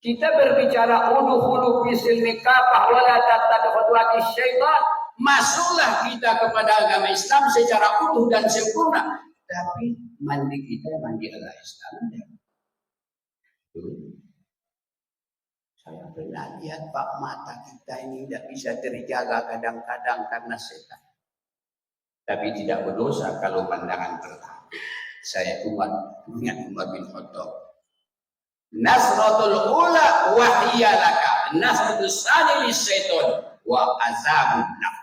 Kita berbicara udkhulu fi silmi kafah wa la tattabi'u khutuwati syaitan. Masuklah kita kepada agama Islam secara utuh dan sempurna. Tapi mandi kita mandi ala Islam. Saya pernah lihat Pak, mata kita ini tidak bisa terjaga kadang-kadang karena setan. Tapi tidak berdosa kalau pandangan pertama. Saya ingat Umar bin Khattab. Nasratul ula wahiyya laka, nasratul sani lisyaiton wa azabun nak.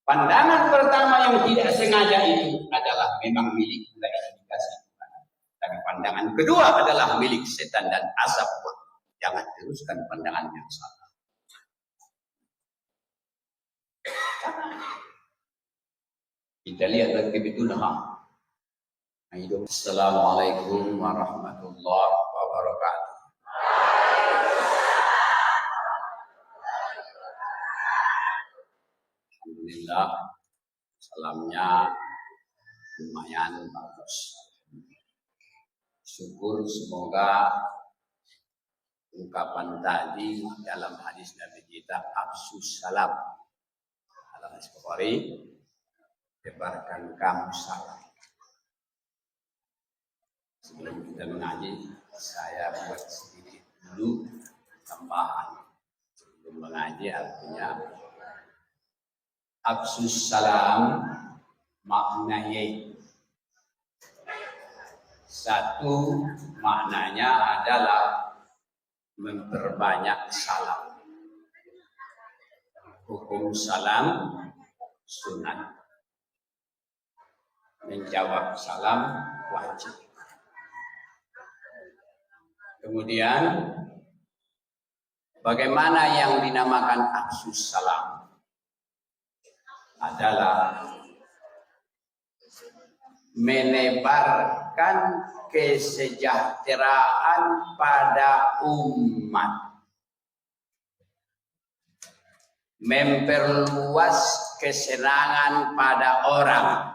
Pandangan pertama yang tidak sengaja itu adalah memang milik indikasi Tuhan. Tapi pandangan kedua adalah milik setan dan azab. Jangan teruskan pandangan yang salah. Kita lihat lagi betulnya. Assalamualaikum warahmatullahi wabarakatuh. Alhamdulillah, salamnya lumayan bagus. Syukur, semoga ungkapan tadi dalam hadis Nabi kita afsus salam. Dalam hadis Bukhari, tebarkan kamu salam. Sebelum kita mengaji, saya buat sedikit dulu tambahan. Sebelum mengaji artinya afsus salam maknanya satu, maknanya adalah memperbanyak salam. Hukum salam sunat. Menjawab salam wajib. Kemudian bagaimana yang dinamakan afsus salam? Adalah menebarkan kesejahteraan pada umat, memperluas kesenangan pada orang.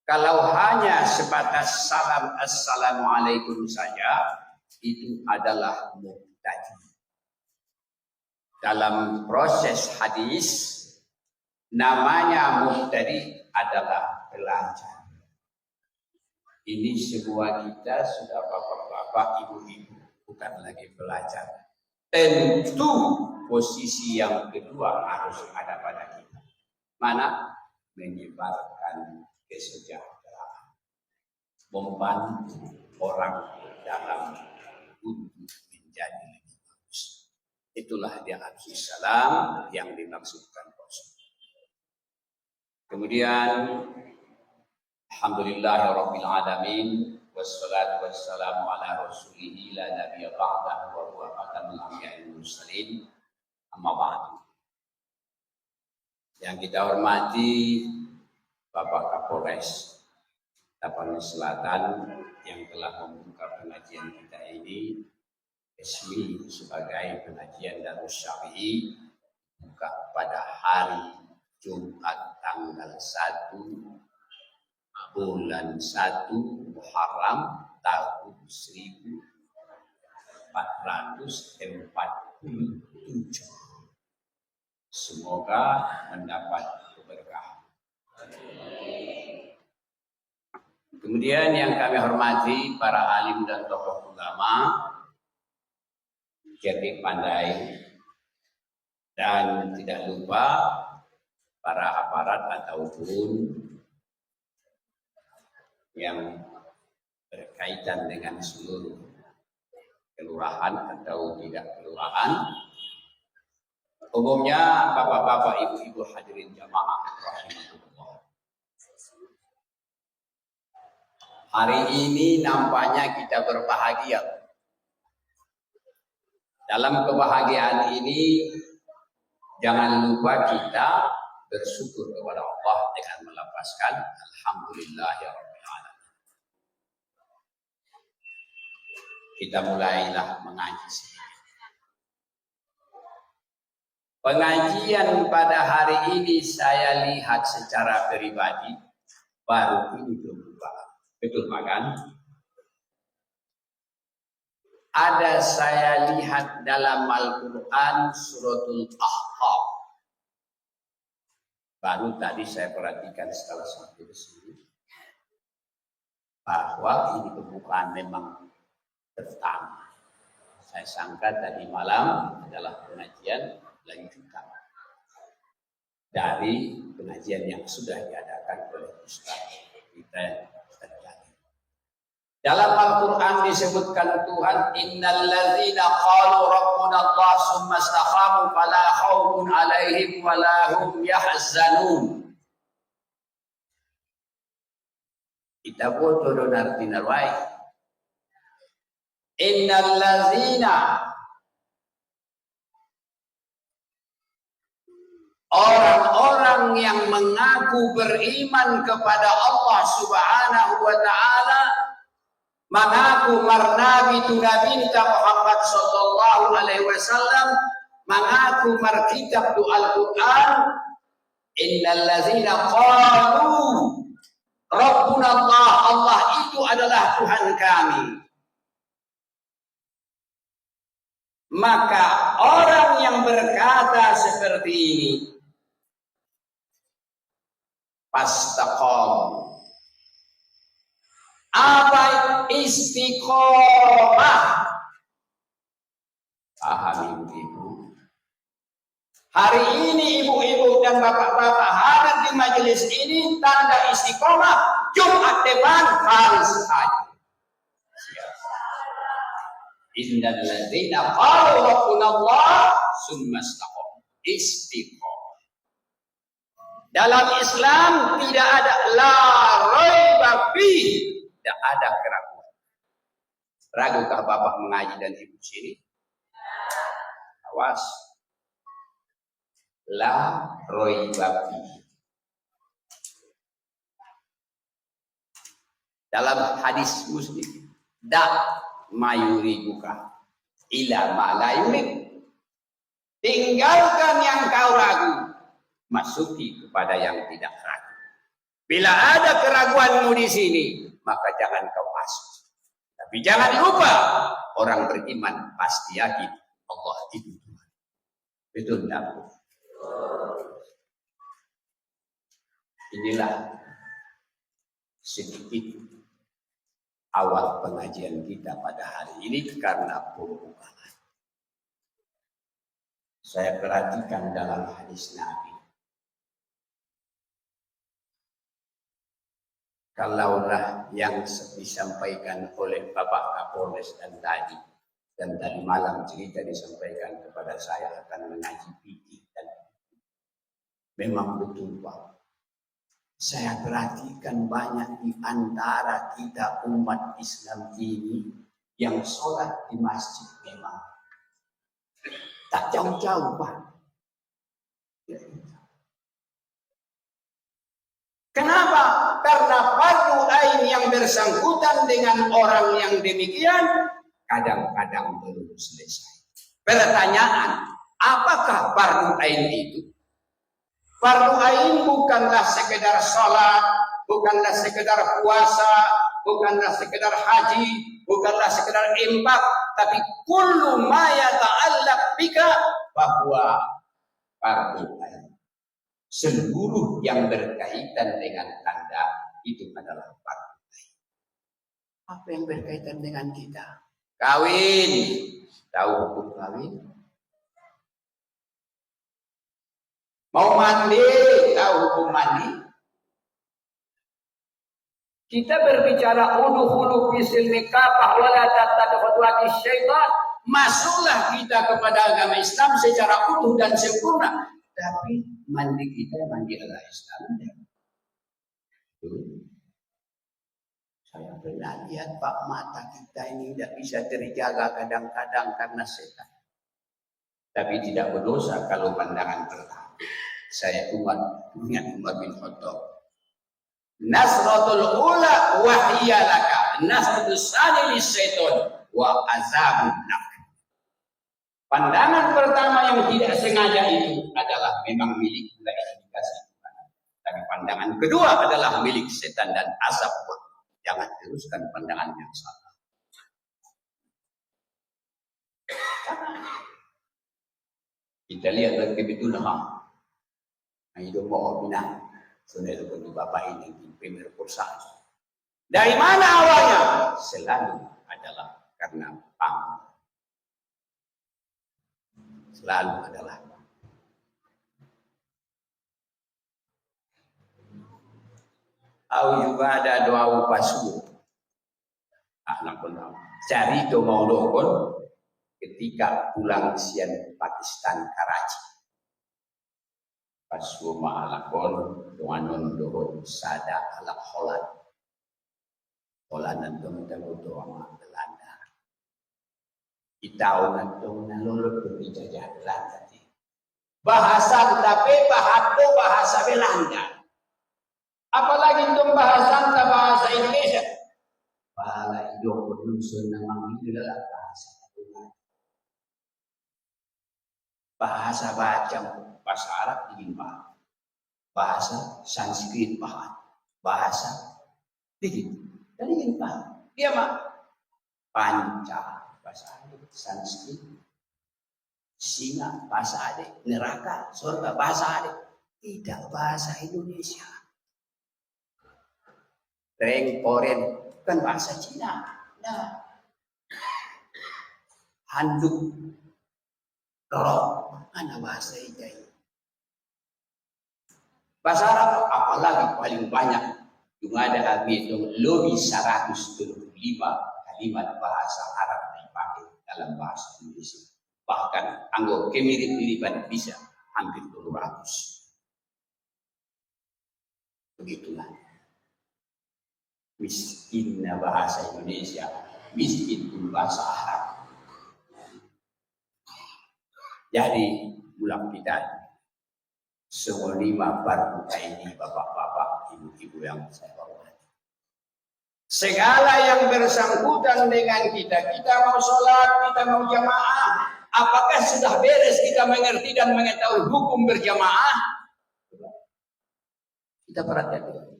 Kalau hanya sebatas salam assalamualaikum saja, itu adalah mubtadi. Dalam proses hadis, namanya mubtadi adalah pelajar. Ini semua kita sudah bapak-bapak, ibu-ibu, bukan lagi pelajar. Tentu posisi yang kedua harus ada pada kita. Mana? Menyebarkan kesejahteraan. Membantu orang dalam untuk menjadi lebih bagus. Itulah dia afsus salam yang dimaksudkan Rasul. Kemudian alhamdulillahirabbil alamin wassalatu wassalamu ala rasulih la nabiyya ba'dahu wa huwa khatamul anbiya'il mursalin. Amma ba'du. Yang kita hormati Bapak Kapolres Tapanuli Selatan yang telah membuka pengajian kita ini resmi sebagai pengajian Darus Syar'i, buka pada hari Jumat tanggal 1 bulan 1 Muharram tahun 1447. Semoga mendapat keberkahan. Kemudian yang kami hormati para alim dan tokoh ulama, cerdik pandai, dan tidak lupa para aparat ataupun yang berkaitan dengan seluruh kelurahan atau tidak kelurahan. Umumnya bapak-bapak, ibu-ibu hadirin jamaah rahimahullah. Hari ini nampaknya kita berbahagia. Dalam kebahagiaan ini jangan lupa kita bersyukur kepada Allah dengan melafazkan alhamdulillahirabbil alamin. Kita mulailah mengaji sedikit. Pengajian pada hari ini saya lihat secara pribadi baru ini belum buka. Betul kan? ada saya lihat dalam Al-Quran suratul Ahqaf. Baru tadi saya perhatikan setelah sampai di sini bahwa ini pembukaan memang pertama. Saya sangka tadi malam adalah pengajian lanjutan dari pengajian yang sudah diadakan oleh Ustaz kita. Dalam Al-Quran disebutkan Tuhan, innal ladzina qalu rabbuna Allah summa istaqamu fala khaufun alaihim wala hum yahzanun. Kita foto don artinya baik. Innal ladzina, orang-orang yang mengaku beriman kepada Allah Subhanahu wa taala, mengaku marnabi tunabinta Muhammad sallallahu alaihi wasallam, mengaku markitab tu Al-Quran, innal ladzina qalu rabbuna Allah, Allah itu adalah Tuhan kami. Maka orang yang berkata seperti ini pastaqam. Apa istiqomah? Pahami ibu. Hari ini ibu-ibu dan bapak-bapak hadir di majelis ini, tanda istiqomah Jumat depan harus hadir. Innal ladzina qalu rabbuna Allah tsumma istaqamu. Istiqomah. Dalam Islam tidak ada la raiba fihi. Tidak ada keraguan. Ragukah bapak mengaji dan ibu sini? Awas. La raiba fihi. Dalam hadis Muslim, da mayuri buka ila ma la yurid. Tinggalkan yang kau ragu, masuki kepada yang tidak ragu. Bila ada keraguanmu di sini, maka jangan kau masuk. Tapi jangan lupa, orang beriman pasti yakin Allah itu Tuhan. Betul tidak? Inilah sedikit awal pengajian kita pada hari ini karena pembukaan. Saya perhatikan dalam hadis Nabi. Kalaulah yang disampaikan oleh Bapak Kapolres dan tadi malam cerita disampaikan kepada saya akan mengaji fikih dan memang betul Pak. Saya perhatikan banyak di antara kita umat Islam ini yang sholat di masjid memang tak jauh-jauh Pak. Kenapa? Karena fardu ain yang bersangkutan dengan orang yang demikian kadang-kadang belum selesai. Pertanyaan, apakah fardu ain itu? Fardu ain bukanlah sekedar sholat, bukanlah sekedar puasa, bukanlah sekedar haji, bukanlah sekedar infak, tapi kullu ma yata'allaq bika bahwa fardu ain. Seluruh yang berkaitan dengan Anda itu adalah fardu ain. Apa yang berkaitan dengan kita? Kawin. Tahu hukum kawin? Mau mandi, tahu hukum mandi? Kita berbicara udkhulu fisil nikah wa la tattakhudhu syaitan. Masuklah kita kepada agama Islam secara utuh dan sempurna. Tapi mandi kita mandi ala Islam. Saya pernah lihat Pak, mata kita ini tidak bisa terjaga kadang-kadang karena setan. Tapi tidak berdosa kalau pandangan pertama. Saya ingat Umar bin Khattab. Nasratul ula wahiyya laka, nasratul sani lisyaiton wa azabun nak. Pandangan pertama yang tidak sengaja itu adalah memang milik indikasi Tuhan. Tapi pandangan kedua adalah milik setan dan azab. Jangan teruskan pandangan yang salah. Kita lihat lagi betul ha. Itu mau bina. Sudah itu pun bapak ini primer kursa. Dari mana awalnya? Selalu adalah karena pang. Selalu adalah pang. Au juga ada doa upasu. Anak pun cari do mau dokon ketika pulang sian Pakistan Karachi. Pas rumah alakon doanon dohon sada alak Holland. Holland nantong tahu doa Belanda. Itau nantong nalolot berbicara Belanda. Bahasa tapi bahasa Belanda. Apalagi untuk bahasa Indonesia. Pala hidup dusun namang itu adalah bahasa Belanda. Bahasa bacam, bahasa Arab ingin paham. Bahasa Sanskrit paham. Bahasa dikit. Dan ingin paham. Dia mah panca bahasa Arab, Sanskrit. Singa bahasa Arab, neraka, surga bahasa Arab. Tidak bahasa Indonesia. Reng Koren kan bahasa Cina. Nah, handuk kerok mana bahasa Ijai. Bahasa Arab apalagi paling banyak. Juga ada itu lebih 175 kalimat bahasa Arab yang dipakai dalam bahasa Indonesia. Bahkan anggap kemirip-miripan bisa hampir 200. Begitulah. Miskinnya bahasa Indonesia, miskin pun bahasa Arab. Jadi ulang kita semua 5 fardu ini bapak-bapak, ibu-ibu yang saya hormati. Segala yang bersangkutan dengan kita mau sholat, kita mau jamaah, apakah sudah beres kita mengerti dan mengetahui hukum berjamaah? Kita perhatikan.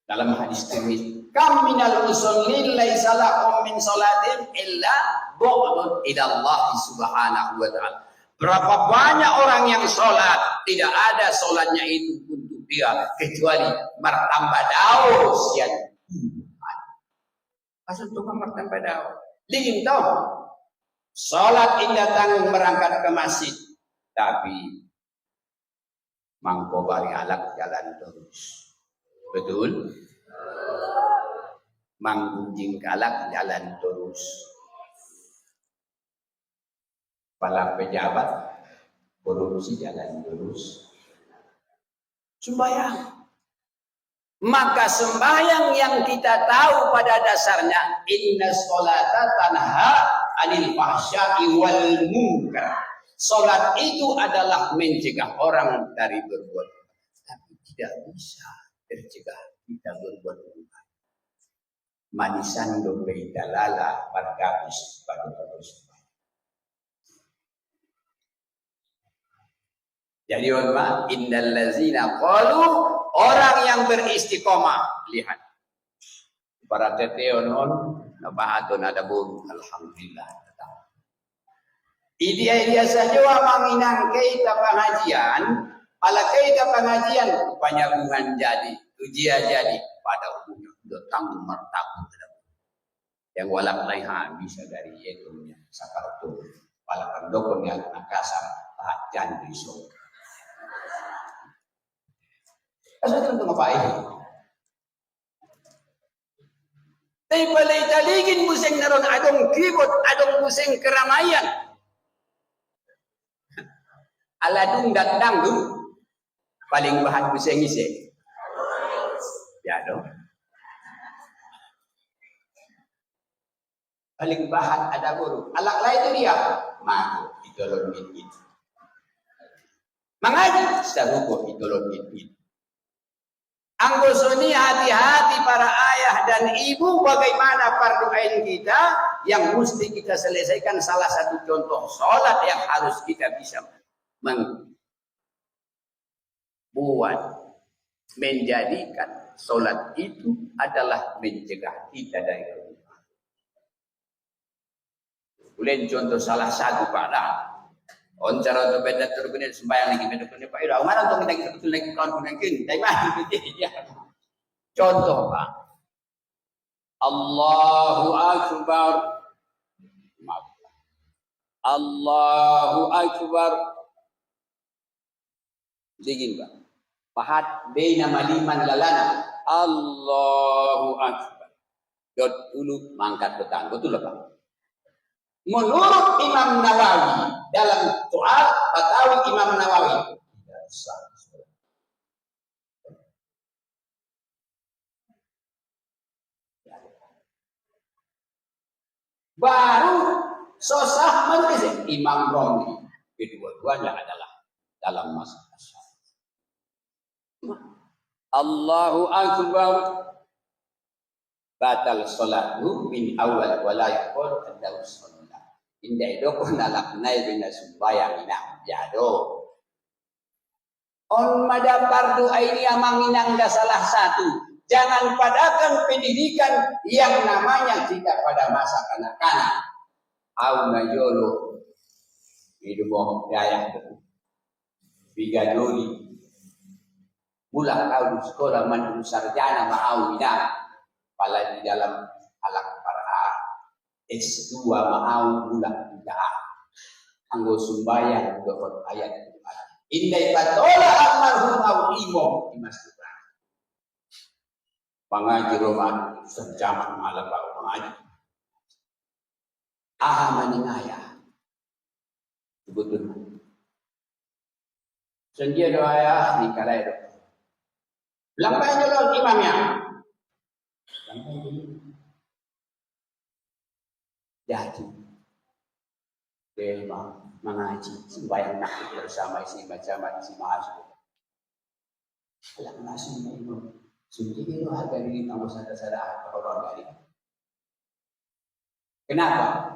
Dalam hadis Tirmidzi, kam minal musallin laisa lahum min salatin illa bu'dun ila Allah subhanahu wa ta'ala. Berapa banyak orang yang sholat, tidak ada sholatnya itu untuk dia kecuali martamba daun sian Tuhan. Maksud Tuhan martamba daun. Lingin tahu, sholat ini datang berangkat ke masjid, tapi mangko bari alak jalan terus. Betul? Manggunjing kalak jalan terus. Kepala pejabat korupsi jalan terus. Sembahyang. Maka sembahyang yang kita tahu pada dasarnya inna sholata tanha anil fahsya'i wal munkar. Salat itu adalah mencegah orang dari berbuat, tapi tidak bisa mencegah kita berbuat munkar. Manisan dompet dalala bergabis pada terus. Jadi ulama innal ladzina qalu, orang yang beristiqomah, lihat para teteonon nabahatun ada burung alhamdulillah. Dia saja menginang kita pengajian, ala kita pengajian penyambungan jadi, ujian jadi pada umumnya datang mertabu yang walak laiha bisa dari itu sakartu walakan dokon yang nakasar tahan di so. Asal itu ngapain? Tapi balai taligin museng naron adong kibot, adong museng keramaian. Aladung dan dangdung paling bahan museng isi. Ya dong. Paling bahan ada guru. Alak lain itu dia. Maku idolon it. Mengaji saruko idolon it. Anggosoni hati-hati para ayah dan ibu bagaimana fardu ain kita yang mesti kita selesaikan. Salah satu contoh sholat yang harus kita bisa membuat menjadikan sholat itu adalah mencegah kita dari kemungkaran. Ulen contoh salah satu pada on cara untuk beda terbenar sembahyang lagi beda punya Pak Ira. Mana untuk kita betul lagi kawan punya kin. Dari mana dia? Contoh Pak. Allahu Akbar. Allahu Akbar. Dingin Pak. Pahat baina maliman lalana. Allahu Akbar. Dot dulu mangkat petang. Betul Pak? Menurut Imam Nawawi dalam soal Fatawi Imam Nawawi tidak sah. Baru sosah majelis Imam Romli. Kedua-duanya adalah dalam masalah syafi'i. Allahu Akbar. Batal salatu min awal wala yaqul adaw salat. Indah itu kau nalak naik bina sembahyang inang jado. On mada fardu aini amang inang dah salah satu. Jangan padakan pendidikan yang namanya tidak pada masa kanak-kanak. Au najolo hidup bohong daya itu. Bigadori. Mula kau di sekolah mandu sarjana mau inang. Pala di dalam alat para S2 mau bulan tidak anggo sumbayang dokot ayat indai patola almarhum au imo di masjid pangaji roman sejaman malam pak pangaji maningaya betul sendia doa ni kalai do lampai dulu imamnya lampai dulu jadi tema mengaji sembahyang nak bersama isi macam isi mahasiswa. Alam nasi ini sendiri itu harga diri kamu sadar orang dari. Kenapa?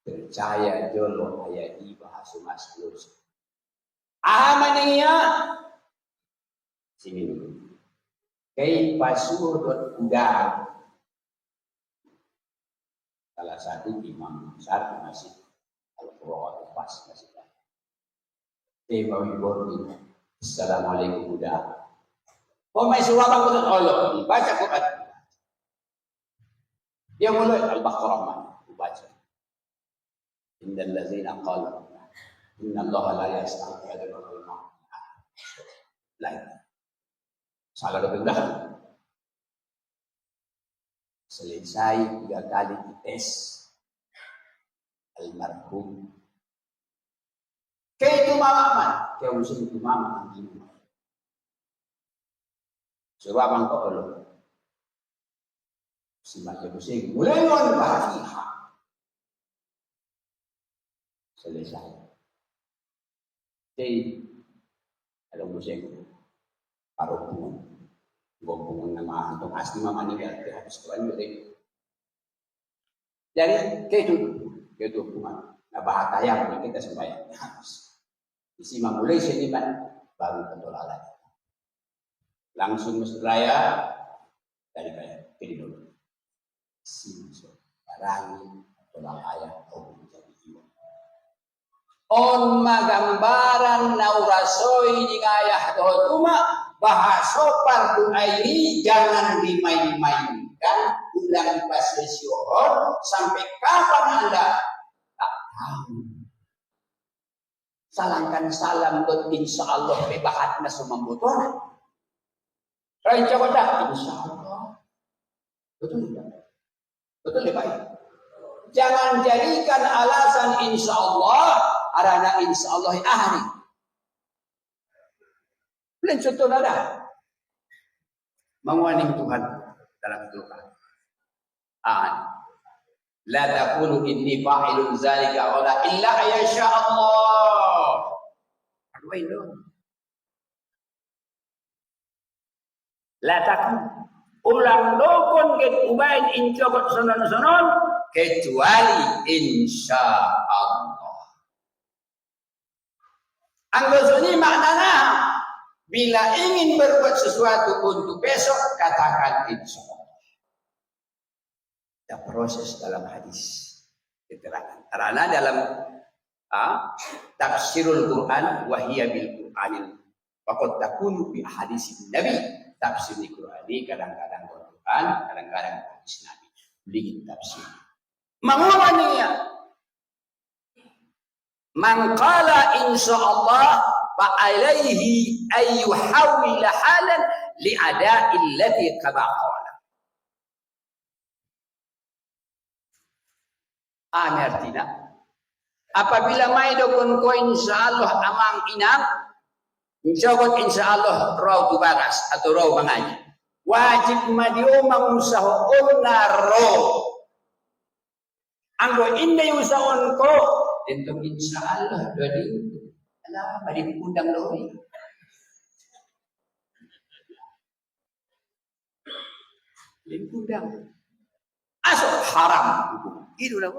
Percaya jolo ayat di bahasa masuk. Amannya sini dulu. Kay pasur udah. Salah satu imam besar masih Al-Quran pas masih. Tema wibor Assalamualaikum udah. Oh mai surah bangun Allah baca Quran. Dia mulai Al-Baqarah baca. Innal ladzina qalu inna Allah la yastaghfiru lana. Lain. Salah betul. Selesai 3 kali dites almarhum. Kayak itu mama man, kayak usul itu mama anjing. Coba bang kok lo, si macam pusing, mulai on Fatihah. Selesai. Jadi kalau pusing, paruh pun. Gompungan nama antum asli mama ni biar habis Quran betul. Jadi itu hubungan. Nah bahasa yang kita sembahyang harus. Isi mulai seniman baru betul alat. Langsung masjid raya dari kayak pilih dulu. Sinso barangi tolong ayat oh jadi imam. On magambaran naurasoi di ayah doa bahasa fardu aini jangan dimain-mainkan ulang pas syuhur sampai kapan Anda tak tahu. Salangkan salam dot insyaallah bebahatna sumambutona. Rain coba dah insyaallah. Betul tidak? Betul ya Pak? Jangan jadikan alasan insyaallah arana insyaallah ahli. Belum contoh ada. Menguaning Tuhan dalam doa. La taqulu inni fa'ilun zalika wala illa yasha Allah. Aduin dong. La taqul ulang dokon get ubain incokot sonon-sonon kecuali insya Allah. Anggosoni maknanya bila ingin berbuat sesuatu untuk besok, katakan insya Allah. Ada proses dalam hadis. keterangan. Karena dalam tafsirul Quran wahiyya bil Qur'anil faqad takunu bi ahadits Nabi. Tafsir di Quran ini kadang-kadang Quran, kadang-kadang hadis Nabi. Beli tafsir. Mangumaniya man qala insyaallah fa alaihi ay yuhawwila halan li ada'i allati qada qala. Artinya apabila mai dokon ko insyaallah amang inang insyaallah insyaallah raw tubagas atau raw mangaji wajib madio mangusaho onaro anggo inday usaon ko entong insyaallah jadi ala bari undang lori undang aso haram itu lah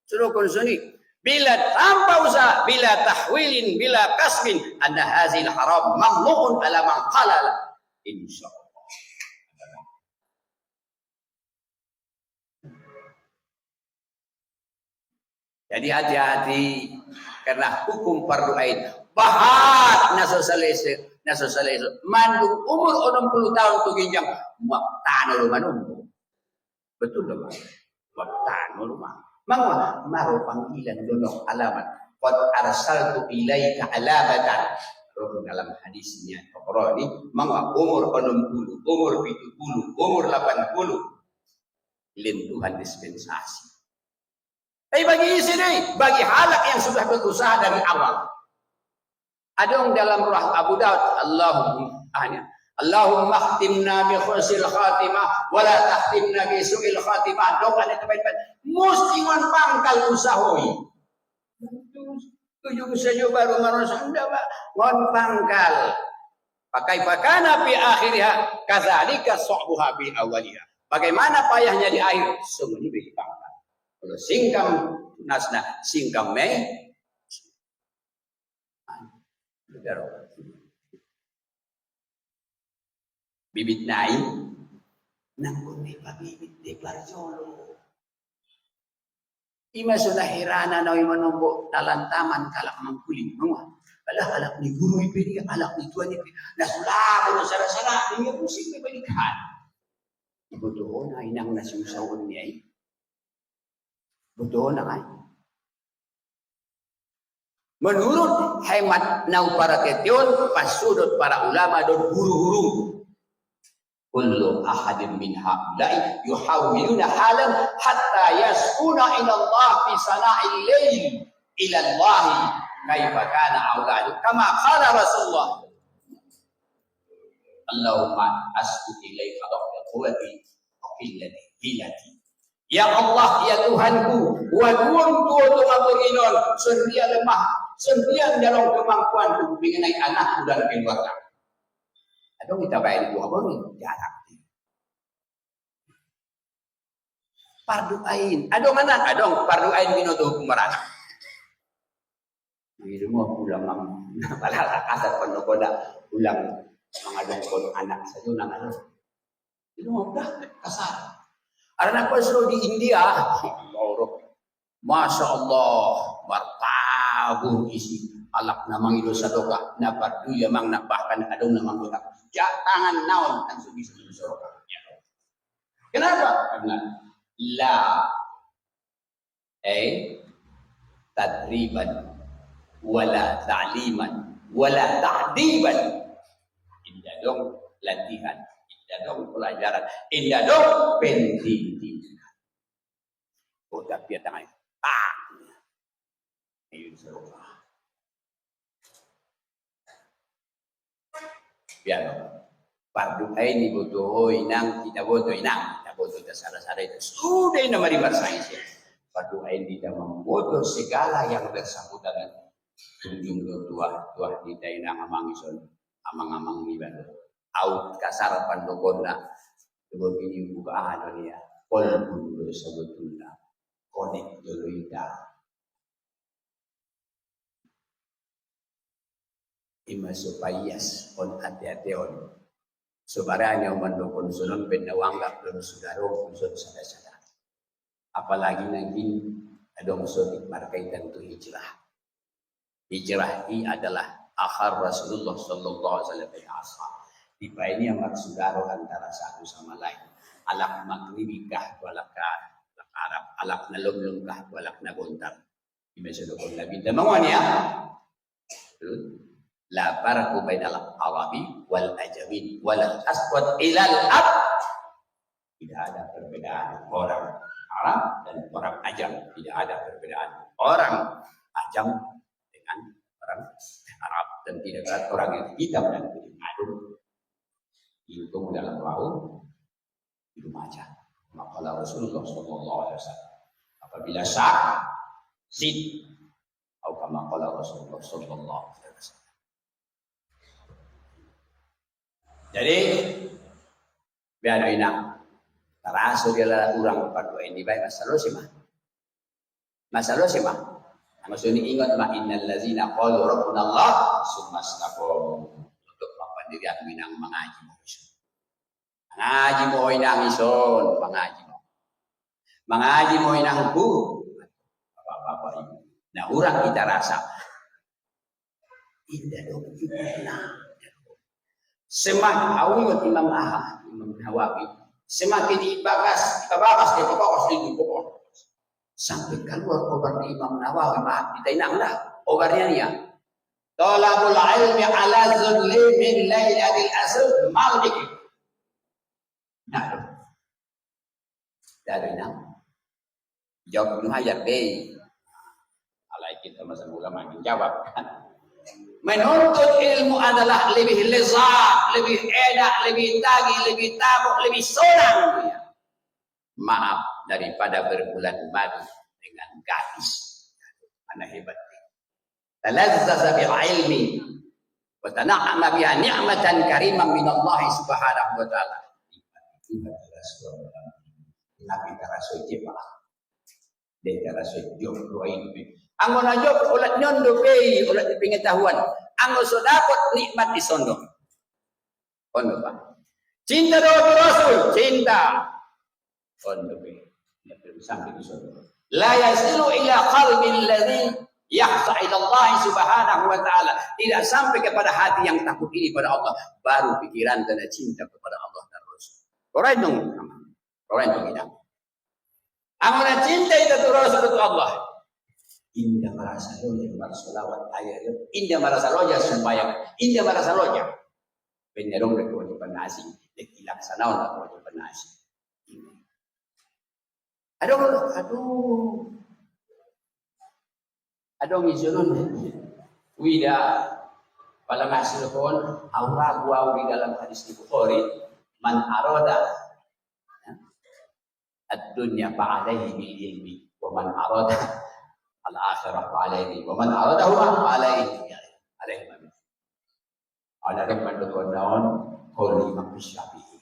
suruh konsumsi bila tanpa usaha bila tahwilin bila kasbin anna hazil haram mamnu'un ala man qala insyaallah. Jadi hati-hati karena hukum fardu ain bahat naso salese mandung umur 60 tahun tu ginjang waktano manung betul loh waktano rumah mangwa maro panggilan dono alamat qad arsaltu ilaika alamatan dalam hadisnya Tabrani mangwa umur 60 umur 70 umur 80 lintuhan dispensasi. Tapi bagi sini, bagi halak yang sudah berusaha dari awal. Ada dalam surah Abu Daud, Allahumma khtimna bi khusnil khatimah wa la tahtimna bi su'il khatimah. Doa itu baik-baik. Mesti wan pangkal usahoi. Tujuh saja baru manusia wan pangkal. Pakai pakana fi akhiriha kadzalika su'buha bi awaliha. Bagaimana payahnya di akhir? Semuanya bagi pangkal. Kalau singkam nasna singkam mei bibit naik nang kunti pabibit di parjolo ima sudah hirana nawi menombo dalam taman kalak mangkuling mengwa alah alak ni guru ipedi alak ni tuan ipedi nasulah kalau sara-sara ni musik berikan ibu tuh na inang nasusawon ni betul nak? Menurut hemat nau para ketion, pasudut para ulama dan guru-guru, kullu ahadin min haula'i yuhawwiluna halan hatta yasquna ila Allah fi sana'il lail ila Allah kaifa kana auladu kama qala Rasulullah Allahumma asqu ilaika dhaqqa quwwati wa qillati hilati. Ya Allah, ya Tuhanku, waduan tua penginon, sendia lemah, sendia dalam kemampuanku mengenai anakku dan keluarga. Adong kita baik itu apa nih? Jarak. Fardu ain. Adong mana? Adong fardu ain minoto kumaran. Di rumah pulang malah kasar pendokoda pulang mengadong anak saja nang itu udah kasar. Karena pas di India, Masya Allah, martabur isi alak namang ilo sa doka, na parduya mang bahkan adong namang doka. Tangan naon ang subis sa doka. Kenapa? Karena la tadriban wala ta'liman wala ta'diban. Indah dong latihan. Indah dong pelajaran, indah dong pendidikan. Oh tapi ya tangan, ini serupa. Biar fardu ain butuh inang, kita butuh inang, kita butuh dasar-dasar itu sudah ini mari bersaing. Fardu ain tidak membutuh segala yang bersangkutan dengan tunjung tua kita inang amang ison, amang ibadah. Out kasar pandokona begini buka dunia kolbun sebetulnya konek duluida ima supayas on hati-hati on sebaranya mandokon sunan pendawanggap dan sudaro unsur sada-sada apalagi nanti Adong sotik markaitan itu hijrah. Hijrah ini adalah akhir Rasulullah sallallahu alaihi wasallam. Di ini yang maksudaro antara satu sama lain. Alak magribikah walak Arab, alak na lumlumkah walak na gontar. Imesulukon Nabi damangon ya. La farqu bainal Arabi wal Ajami wal aswad ilal ab. Tidak ada perbedaan orang Arab dan orang Ajam. Tidak ada perbedaan orang Ajam dengan orang Arab, dan tidak ada orang yang hitam dan kulit adem. Itu dalam laut hidup aja. Maka Rasulullah sallallahu alaihi wasallam apabila sah zid atau kama qala Rasulullah sallallahu alaihi wasallam. Jadi biar ina taraso dia urang padua ini baik masalah sih mah. Masalah sih mah. Maksudnya ingat mah innal ladzina qalu rabbuna Allah summa istaqamu. Untuk mapandirian minang mengaji mohon. Mengaji mohon inang ison, mengaji mohon inang guru. Bapak-bapak ibu. Nah, orang kita rasa indah dong gimana? Semakin awal Imam Ahmad, Imam Nawawi, semakin dibakas di pokok. Sampai keluar obat Imam Nawawi, maaf, kita inang dah obatnya dia. Talabul ilmi ala zulli min laylatil asr malik. Nah, dari nang jawab Ibnu Hajar deh. Alai kita masa ulama menjawab. Menuntut ilmu adalah lebih lezat, lebih enak, lebih tagi, lebih tabuk, lebih senang. Maaf daripada berbulan madu dengan gadis. Mana hebatnya. Talazzaza bil ilmi wa tana'ama biha ni'matan karimah min Allah subhanahu wa ta'ala. Itu adalah sebuah Nabi Rasul Jemaah. Dia Rasul Job Roin. Anggo na Job ulat nyondo pe, ulat pengetahuan. Anggo so dapat nikmat di sondo. Kono Pak. Cinta doa Rasul, cinta. Kono pe. Sampai di sondo. La yasilu ila qalbi alladhi yakhsha ila Allah subhanahu wa ta'ala. Tidak sampai kepada hati yang takut ini pada Allah, baru pikiran dan cinta kepada Allah dan Rasul. Orang dong, orang dong kita. Amana cinta itu Rasul Allah. Indah merasa loja bersolawat ayat. Indah merasa loja sembahyang. Indah merasa loja. Penyerong dari kewajiban nasi. Dilaksanakan kewajiban nasi. Aduh ngizulun. Wida pada hasil kon aura gua di dalam hadis Bukhari, man arada ad-dunya fa'alaihi bil ilmi wa man arada al-akhirah fa'alaihi wa man aradahu fa'alaihi alaihi amin. Ada rekan dokon daun qoli Imam Syafi'i.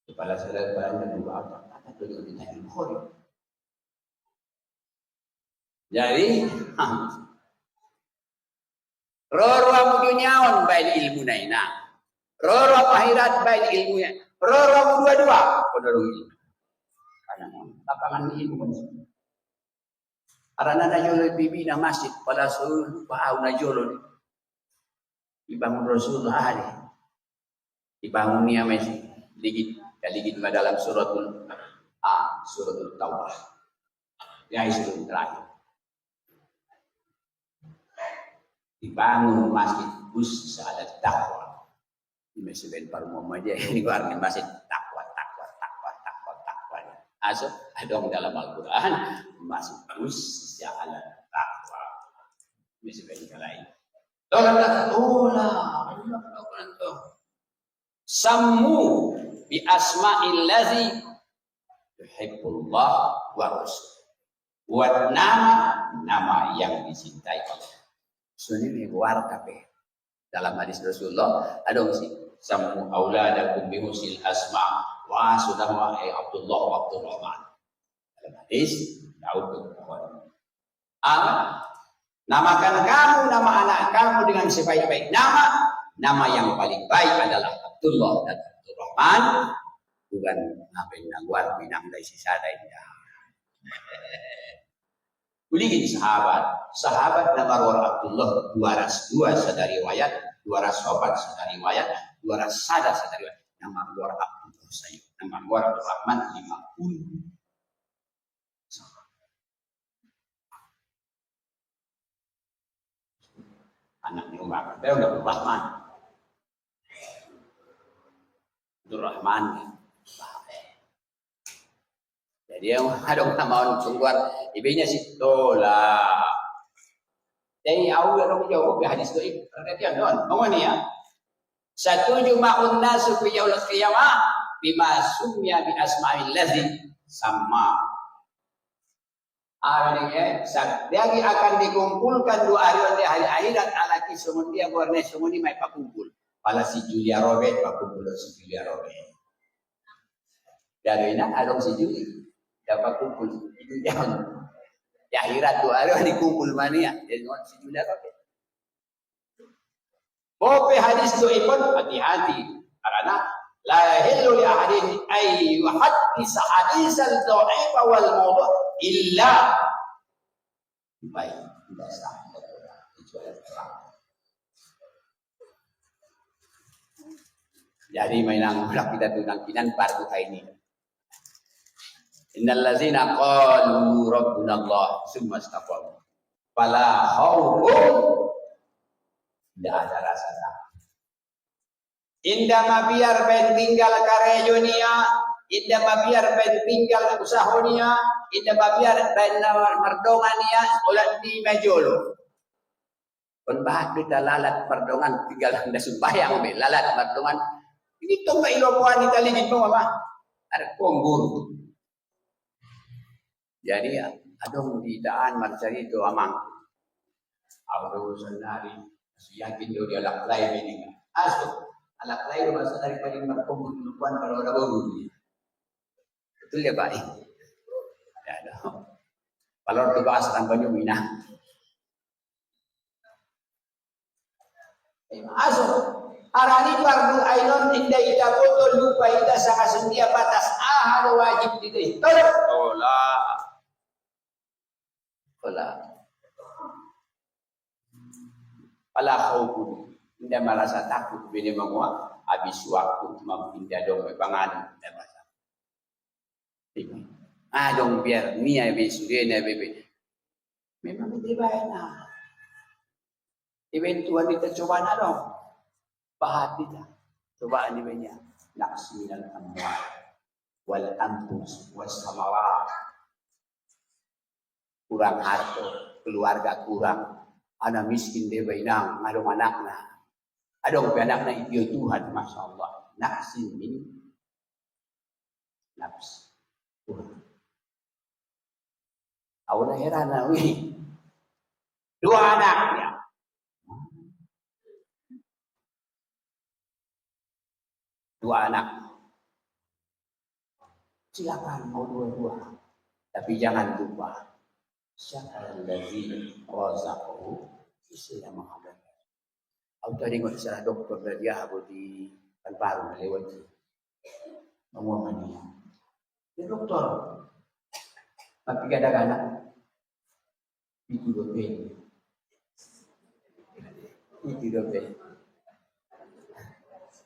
Kepala saya banyak juga ada tujuh di Bukhari. Jadi roro duniawan baik ilmu naina. Roro akhirat baik ilmunya. Roro dua-dua pada ilmu. Karena lapangan ilmu. Karena najolo bibi na masjid pada seluruh bau najolo dibangun Rasulullah hari. Dibangun niya masjid digit dalam suratul Taubah. Ya itu terakhir. Dibangun masjid khusus ada takwa. Di masjid Muhammadiyah ini warna masjid takwa. Asal ada dalam Al-Quran masjid khusus ada takwa. Masjid lain. Tolong kata Sammu bi asma'illazi yuhibbullah wa rasul. Buat nama yang dicintai Allah. Sunni war kabeh. Dalam hadis Rasulullah ada sih sammu auladakum bi husnil asma wa sudama Abdullah wa Abdurrahman. Dalam hadis Daud bin namakan kamu nama anak kamu dengan sebaik-baik nama. Nama yang paling baik adalah Abdullah dan Abdurrahman. Bukan apa yang nagwar binang dari sisa dari Uligin sahabat na marwar Abdullah 202 sa riwayat, 204 sa riwayat, 200 sa riwayat. Na marwar Abdullah sayo, na marwar Rahman 50. Anak ni Umar, pero Abdul Rahman. Abdul Rahman. Jadi yang ada nama sungguhan, ibunya si Tola. Jadi awal orang jawab hadis itu, perhatian don, mau ni ya. Satu juma'un nasu fi yaumil qiyamah bima sumya bi asma'il ladzi sama. Artinya, lagi akan dikumpulkan dua hari akhirat alaki semuanya warna semuanya mai pakumpul. Pala si Julia Robert pakumpul si Julia Robert. Dari nak adong si Julia dapat kumpul itu jangan. Ya akhirat dua hari dikumpul mania dengan si Julia Robert. Bope hadis itu ikut hati-hati karena la yahillu li ahadin ay yuhaddis hadisan dha'ifa wal mawdu' illa baik tidak sah kecuali terang. Jadi mainan kita tentang kinan fardu ini. Innal ladzina qalu rabbuna Allah summa istaqamu fala khaufun, tidak ada rasa takut. Indah mabiar ben tinggal karya dunia, indah mabiar ben tinggal usahonia, indah mabiar ben merdongania, ulat di majolo. Penbahat kita lalat merdongan tinggal anda sembahyang be lalat merdongan. Ini tuh nggak ilopuan kita ligit mo mama. Ada kongur. Jadi adong di daan marcari itu amang. Audo sendiri, yakin dia alak lain ini. Asal alak lain masa dari paling berkumpul duluan kalau ada baru. Betul ya Pak? Ya ada. Kalau tugas tanpanya mina. Asal arani fardu ainon indah ita foto lupa ita saka sendia batas ahad wajib dite. Ola. Pala khaufun, tidak merasa takut bila menguak habis waktu memindah dong pangan dan masa. Dong biar ni habis dia bebe. Memang itu baik nah. Eventual kita coba na dong. Bahat kita. Cobaan ni banyak. Naqsi minal amwal wal anfus was samarat. Kurang harta, keluarga kurang. Anak miskin dia bainang, ngadong anakna. Adong anakna itu Tuhan, Masya Allah. Nafsi min nafs. Tuhan. Awalnya heran, wih. Dua anaknya. Dua anak. Silakan mau dua-dua. Tapi jangan lupa. Siapa yang razaqahu istri yang menghadap. Aku tadi nggak salah dokter dari dia aku di Pekanbaru lewat ngomong dia. Ya dokter, tapi kadang-kadang itu dobe,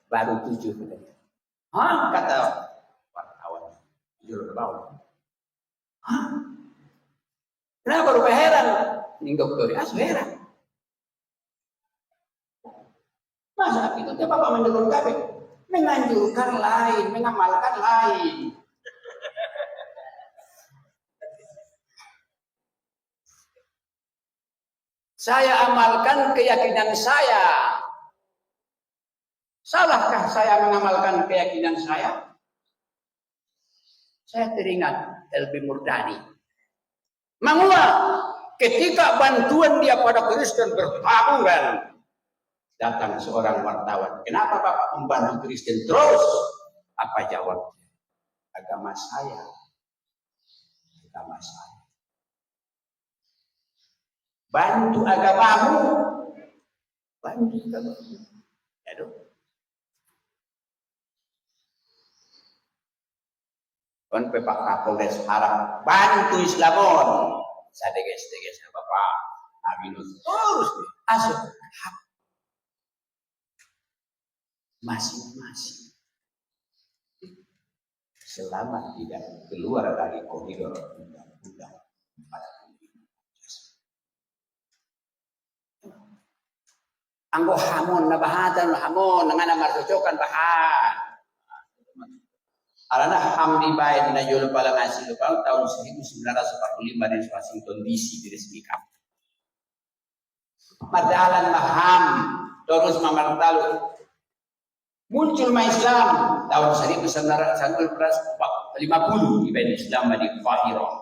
baru 7 katanya. Hah kata wartawan, jujur bawah. Hah? Kenapa baru heran? Ini dokter, heran. Masa itu dia bapak menurun kabeh, menganjurkan lain, mengamalkan lain. Saya amalkan keyakinan saya. Salahkah saya mengamalkan keyakinan saya? Saya teringat Elbi Murdani. Menguat ketika bantuan dia pada Kristen bertaburan, datang seorang wartawan. Kenapa Bapak membantu Kristen terus? Apa jawabnya? Agama saya. Agama saya. Bantu agamamu. Bantu agamamu. Ya dong. Kon pe Pak Kapolres harap bantu Islamon. Sadeges Bapak Aminus terus asuh hak masing-masing selama tidak keluar dari koridor undang-undang. Anggo hamon na bahatan hamon nga marcocokan bahan. Alana ham dibayar na jual pala ngasih lupa tahun 1945 di Washington DC diresmikan. Padalan maham terus mamartalu. Muncul Islam tahun 1950 di Islam di Qahirah.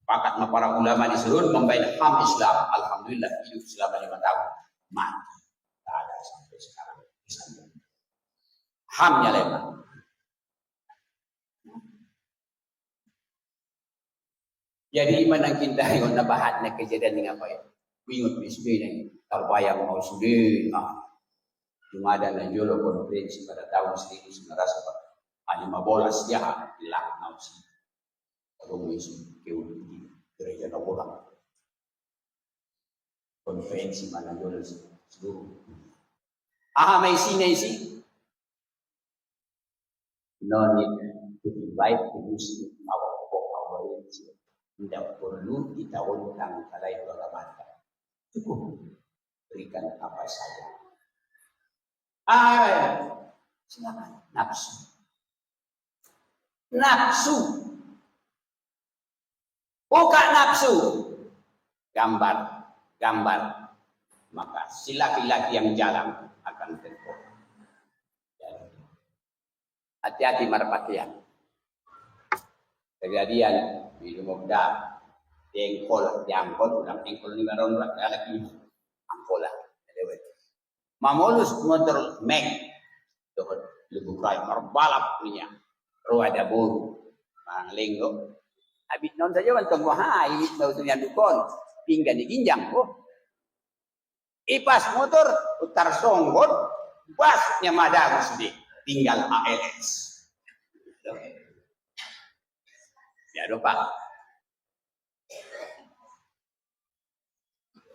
Pakat para ulama di seluruh membayar ham Islam. Alhamdulillah hidup selama 5 tahun. Mati. Tak ada sampai sekarang. Hamnya lebar. Jadi mana kita yang nabahat na kejadian ni apa ya? Bingung PSB ni terbayang mau sendiri. Cuma ada najolo konferensi pada tahun 1915 ya hilang nausi. Komisi keudi gereja Nabola. Konferensi mana najolo seluruh. May isi. No need to invite the Muslim our tidak perlu kita undang kalai bagaimana. Cukup berikan apa saja. Silakan nafsu. Buka nafsu. Gambar. Maka si laki-laki yang jalan akan terpukul. Hati-hati marpakaian. Kejadian di Lumogda, engkol ulang engkol ni meron ulang lagi angkola. Mamolus motor mek, doon lubukray marbalap niya, ruada buru, mga linggo. Abit non saja wantong wahai, ibit na utunya dukon, pinggan di ginjang ko. Ipas motor, utar songbon, basnya madagos di, tinggal ALS. Ya lupa.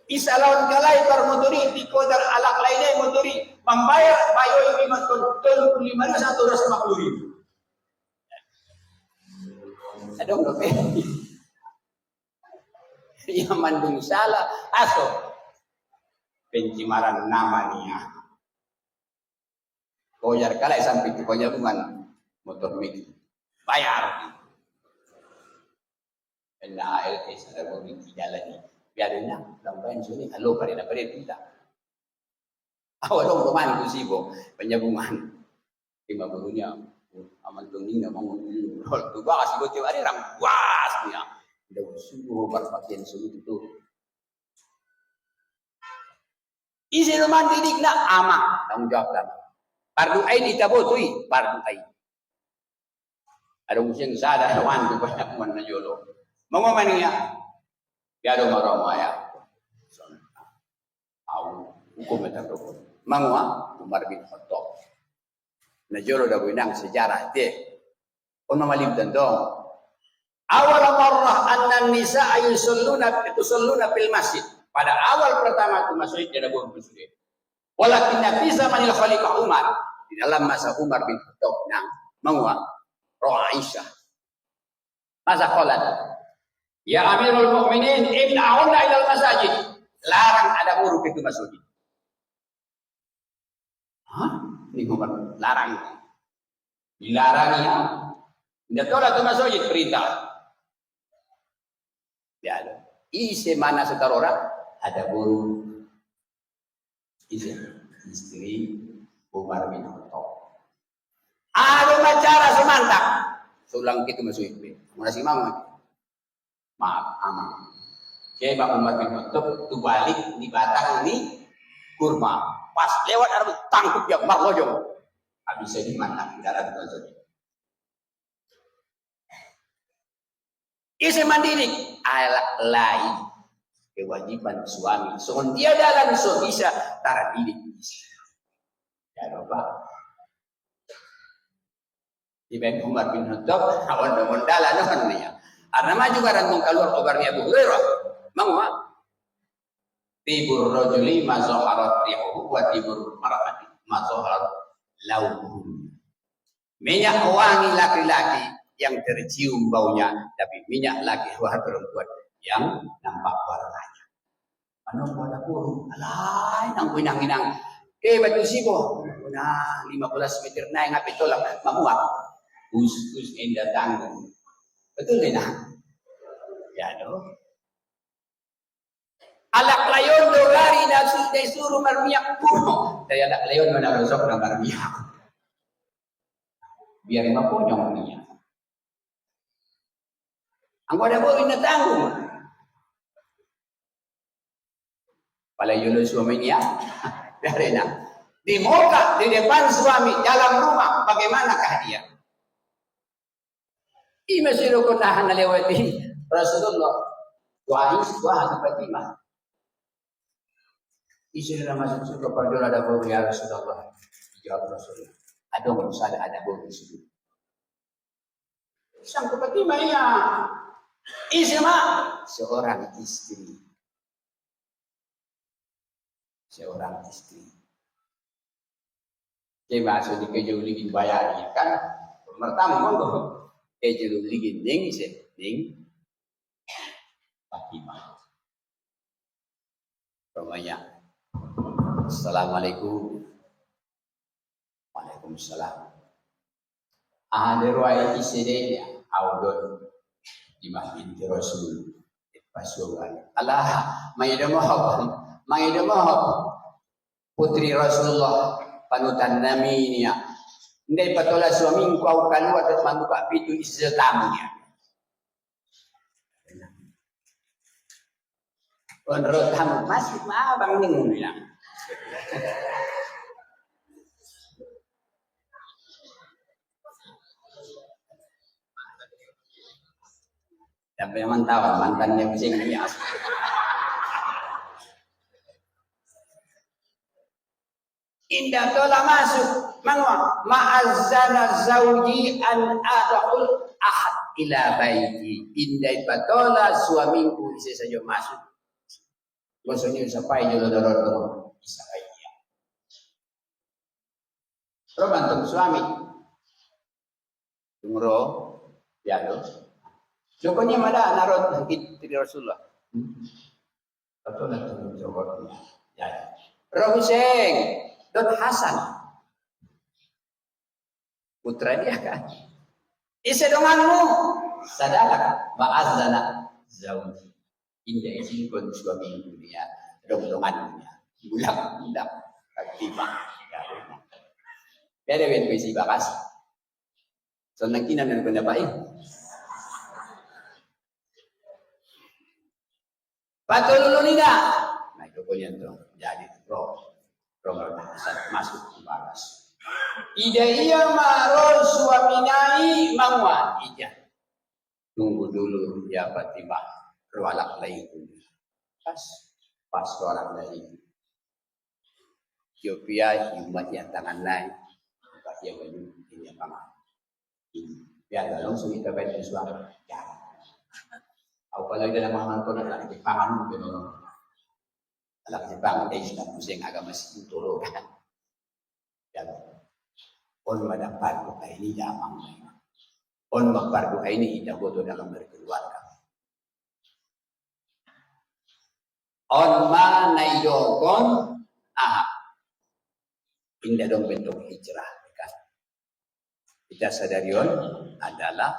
Isalawan kalay par motori di kodar alak lainnya motori membayar bayo yung 35 na 150,000. Adong lope. Yang mandung salah aso pencimaran nama niya. Koyar kalay sampai ke koyar bukan motor mik bayar. Na ALS ada mobil jalan ni. Biarnya lamban sini halo pada kita. Awalong teman kusibo penyambungan 50-nya aman tuning na mangun. Tu ba kasi bote ari ram was niya. Daw sugo berpakaian sulit itu. Isi naman didik na ama tanggung jawab lang. Fardu ain itabotui fardu ain. Adong sing sada lawan ko banyak man na yolo. Mengomong niya, biado maromaya. Hukum itu hukum. Mengwa Umar bin Khattab. Najolo dah binang sejarah dia. Ono malim tentang. Awal marrah anna nisa yusalluna fil masjid. Pada awal pertama itu masjid ada bukan masjid. Walakin fi zamanil Khalifah Umar, di dalam masa Umar bin Khattab nang mengwa roh Aisyah. Masa qalat ya Amirul Mukminin, imna'unna ilal masajid. Larang ada guru ke masjid. Ini bukan larang. Dilarang ya. Tidak tolak ke masjid perintah. Ya, isi mana setar orang ada guru. Istri Umar bin Khattab. Ada macara semantap. Sulang kita masjid. Masih mau. Maaf, aman. Kaya Pak Umar bin Khattab tu balik di batang ini kurma. Pas lewat ada tangkup yang marlojong. Habis ini mantap darat itu. Isi mandiri alak lain kewajiban suami. Soal dia dalam so bisa tara diri. Ya Bapak. Ibn Umar bin Khattab awan mondala non niya. Arna juga ran mong kaluar kabarnya Abu Hurairah. Mangwa tibur rajuli ma zaharat rihu wa tibur mar'ati ma zaharat lauhu. Minyak wangi laki-laki yang tercium baunya, tapi minyak laki perempuan yang nampak warnanya. Ano mo na po? Alay, nang pinanginang. Batu sibo. Una, 15 meter na yung apito lang. Mamuha. Us in the tango. Betul din na. Yan o. Alak layon dorari na suruh marmiyak puno. Daya alak layon manarosok ng marmiyak. Biar maponyong niya. Ang wala po rin na tango. Palayo suaminya, dari nak. Di muka, di depan suami, dalam rumah, bagaimanakah dia? Masih kunahan nalewati Rasulullah. Doain Tuhan Fatimah. Istri na masuk surga pardon ada bau ya Rasulullah. Jawab Rasulullah. Adong sada ada bau di situ. Sang Fatimah ya. Isma seorang istri. Seorang istri. Kaya masuk di kejuligin bayarnya kan. Pertama monggo kejuligin ning Fatimah. Namanya. Assalamualaikum. Waalaikumsalam. Ada ruang isinya audon di masjid Rasul. Pasukan. Allah, Mayadamahab putri Rasulullah panutan naminya. Hindi patola suaming kau kaluat at magbuka pintu isa tamunya. Menurut tamu masih maabang ningun lang. Tapi memang tahu mantannya pusing niya. Indah tola masuk mangwa ma'azzana zawji an ad'ul ahad ila baiti. Indah patola suamiku bisa saja masuk. Maksudnya sampai jodoh bisa kaya. Romantung suami. Tungro yado. Jokonya mana narot hikit Rasulullah. Patola tunggu jawabnya. Ya. Rohuseng Don Hasan putra dia kan isedonganmu sadalak ma'azzana zawji indah isikun suami dunia dong-dongannya budak-budak aktifah ada yang besi bakas so nangkinan dan pendapain patulun nida nah itu punya tuh jadi roh masuk ke balas. Ida iya marol suaminai mangwa ija. Tunggu dulu ya Fatimah. Rualak lagi pas rualak lagi. Ethiopia umat yang tangan naik. Bukan yang baju ini yang paman. Ya langsung kita baca suara. Ya. Apalagi dalam mangan nak di paman benar. Alam Jepang ay Islam pusing agama situlo kan. Dan on madapat ko ay ni damang may. On magpardo ay ni idagoto dalam berkeluarga. On manaidogon indah dong bentuk hijrah kan. Kita sadari on adalah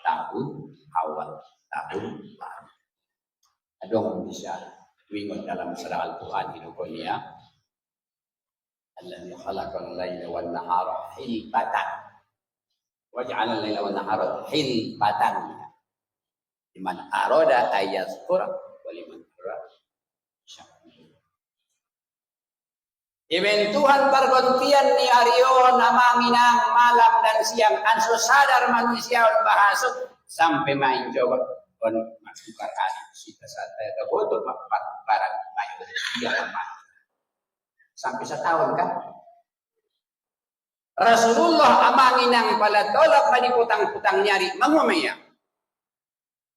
tahun awal tahun baru. Adong bisa Wingon dalam surah Al-Quran hinukonya Alladhi khalaqal layla wan nahara hilbatan waj'alal layla wan nahara hilbatan liman arada ayaskura waliman arada syakura. Iben Tuhan pergantian ni Aryo nama minang malam dan siang anso sadar manusia bahasuk sampai main coba kon masukar kali kita santai atau bodoh barang main dia lama sampai setahun kan Rasulullah amanginang pala tolak maniputang-putang nyari mangumaya.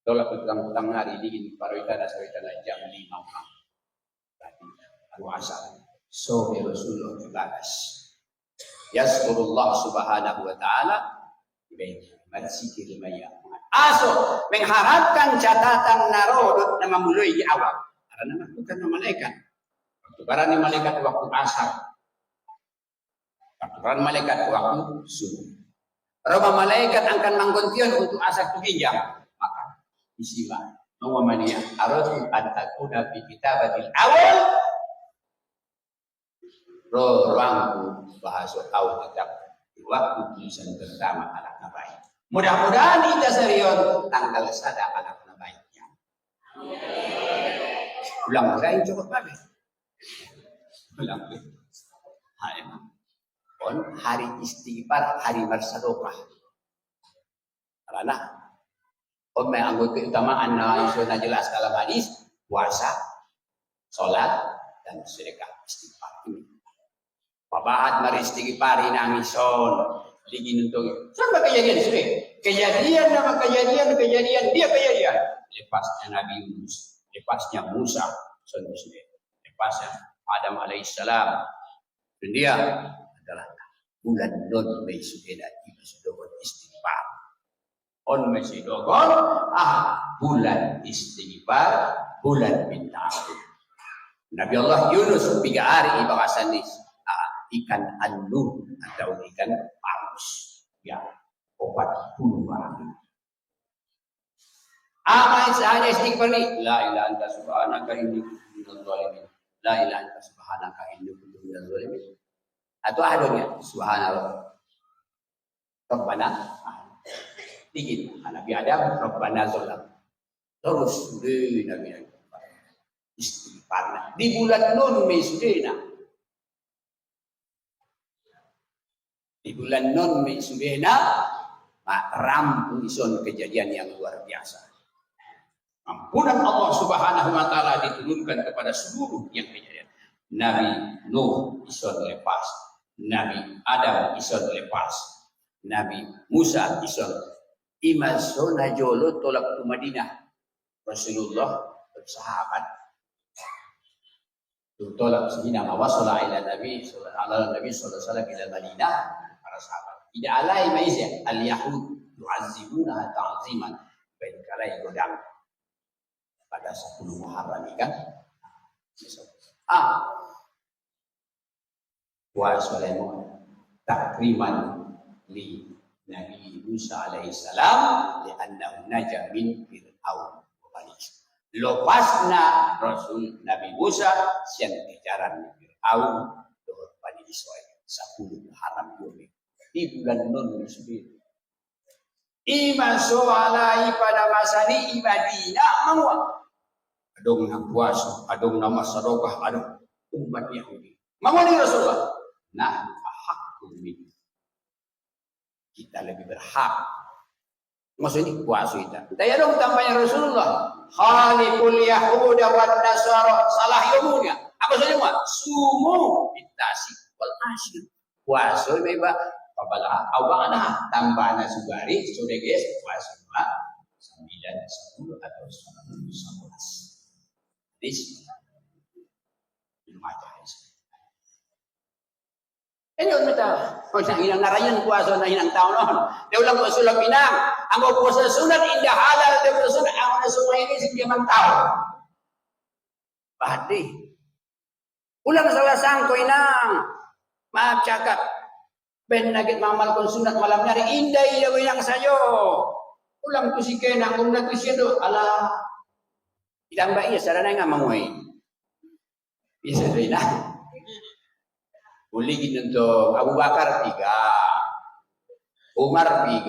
Tolak putang-putang nyari digin paroita na sawita na jam 5 malam. Tadi anu asal. So Rasulullah dibagas. Yazkurullah subhanahu wa ta'ala bersikir maya. Aso mengharapkan catatan narodot na mamuluy di awal. Karena bukan malaikat. Karena malaikat waktu asar. Karena malaikat waktu subuh. Roma malaikat akan manggontion untuk asar tuginjam. Maka isilah. Nawamaniya aradu an takuna fi kitabatil awal. Ruangku bahasa kau tetap di waktu tulisan pertama anak nabai. Mudah-mudahan kita serius tanggal sada anak nabaiknya. Ulang saya cukup bagus. Ulang. Hai. On hari istighfar, hari bersedekah. Karena on may anggot keutamaan na isu na jelas dalam hadis puasa, salat dan sedekah istighfar ini. Pabahat maristighfari na mison ligin untuk sama kejadian sudah. Kejadian dia kejadian. Lepasnya Nabi Yunus, lepasnya Musa, sudah. Lepasnya Adam alaihissalam. Dan dia adalah bulan non Mesukeda ibu sudah istighfar. On Mesudogon bulan istighfar, bulan bintang. Nabi Allah Yunus 3 hari ibawasan ikan anduh atau ikan paus ya 40 hari. Apa hanya istighfar ni la ilaha anta subhanaka inni kuntu minadh dhalimin. La ilaha anta subhanaka inni kuntu minadh dhalimin. Atau adonya subhanallah. Rabbana dikit Nabi Adam Rabbana zalam. Terus di Nabi istighfar di bulan non Mesudena. Di bulan non Mesudena rampung ison kejadian yang luar biasa. Ampunan Allah Subhanahu wa taala diturunkan kepada seluruh yang kejadian. Nabi Nuh ison lepas, Nabi Adam ison lepas, Nabi Musa ison imasona jolo tolak ke Madinah. Rasulullah bersahabat tolak sehina mawasala ila Nabi sallallahu alaihi wasallam ila Madinah. Sahabat. Tidak alai maisya al-yahud yu'azzibuna ta'ziman baik kalai godang pada 10 Muharram kan. Wa Sulaiman takriman li Nabi Musa alaihissalam li'annahu naja min fir'aun wa bani. Lepasna Rasul Nabi Musa siang kejaran Fir'aun dengan Bani Israil 10 Muharram ini. Di bulan non Mesudena. Iman soalai pada masa ini ibadina mangwa. Adong na puasa, adong na masadokah, adong umat Yahudi. Mangwa ni Rasulullah. Nah, hakku ini. Kita lebih berhak. Maksudnya puasa kita. Daya dong tambahnya Rasulullah. Khaliful Yahuda wa Nasara salah yomungnya. Apa saja mah? Sumu bitasi wal asyir. Puasa bebas. Apabila awalnya tambahnya subari, sudah guys, puasa 9, 10 atau 11. This lumayan. Ini orang kita, orang yang narayan puasa na hinang tahun non. Dia ulang usul pinang, ang puasa sunat indah halal dia puasa sunat ang semua ini sekian tahun. Bahdi. Ulang salah sangko inang, maaf cakap. Ben nagit mamal kon sunat malam nyari indah yang sayo. Ulang tu si kena kung na tu siya do ala. Itambah iya sarana nga mangoy. Bisa rin na. Uligin untuk Abu Bakar 3, Umar 3,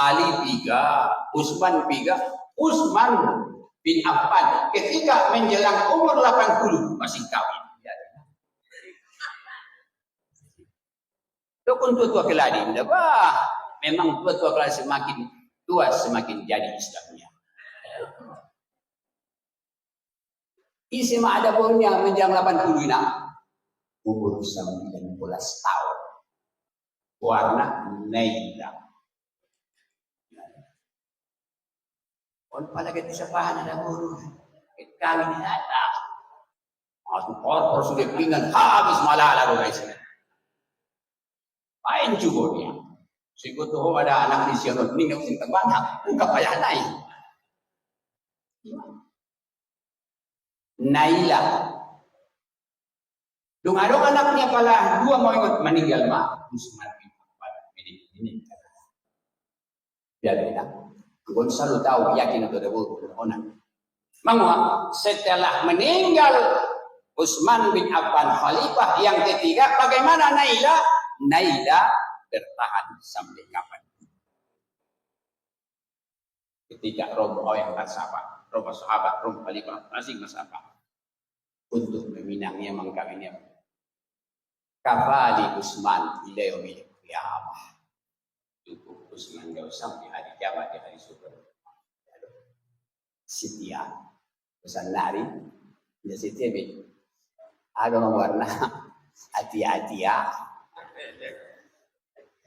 Ali 3, Utsman 3. Utsman bin Affan ketika menjelang umur 80 masih kawin. Dokun tua keladi, bah, memang tua keladi semakin tua semakin jadi Islamnya. Isi mah ada umurnya menjelang 86, umur 19 tahun. warna naila. On pala kita sa pahan na guru. Kami ni ata. Aku korpor sudah pingan habis malalaro guys. Pain juga dia. Sigo tuh ada anak di sini ning sing terbang, enggak payah naik. Naila. Dong anaknya pala dua mau ikut meninggal mah. Usman bin Affan ini. Jadi Gue selalu tahu yakin atau tidak orang. Mengapa setelah meninggal Utsman bin Affan khalifah yang ketiga, bagaimana Naila? Naila bertahan sampai kapan? Ketika Romo yang sahabat, Romo sahabat, Romo khalifah masing masalah untuk meminangnya mengkawinnya. Kafali Utsman ila yaumil qiyamah. Cukup Utsman gak sampai hari kiamat di hari syukur. Setia pesan lari ya setia be. Ada warna hati-hati ya.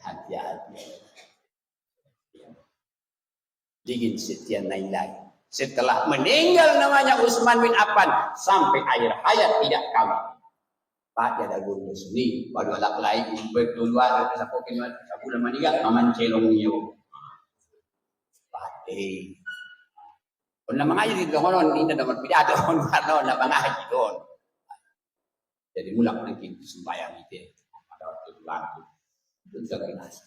Hati-hati. Dingin setia nailai. Setelah meninggal namanya Utsman bin Affan sampai akhir hayat tidak kawin. Pak ada guru sini, baru anak lain berdua ada sapokin bulan meninggal aman celongnya. Pak Kung mengaji dito konon hindi na naman pidato kon ano na mengaji doon. Jadi mulak naging sembahyang itu pada waktu itu. Itu sa kinas.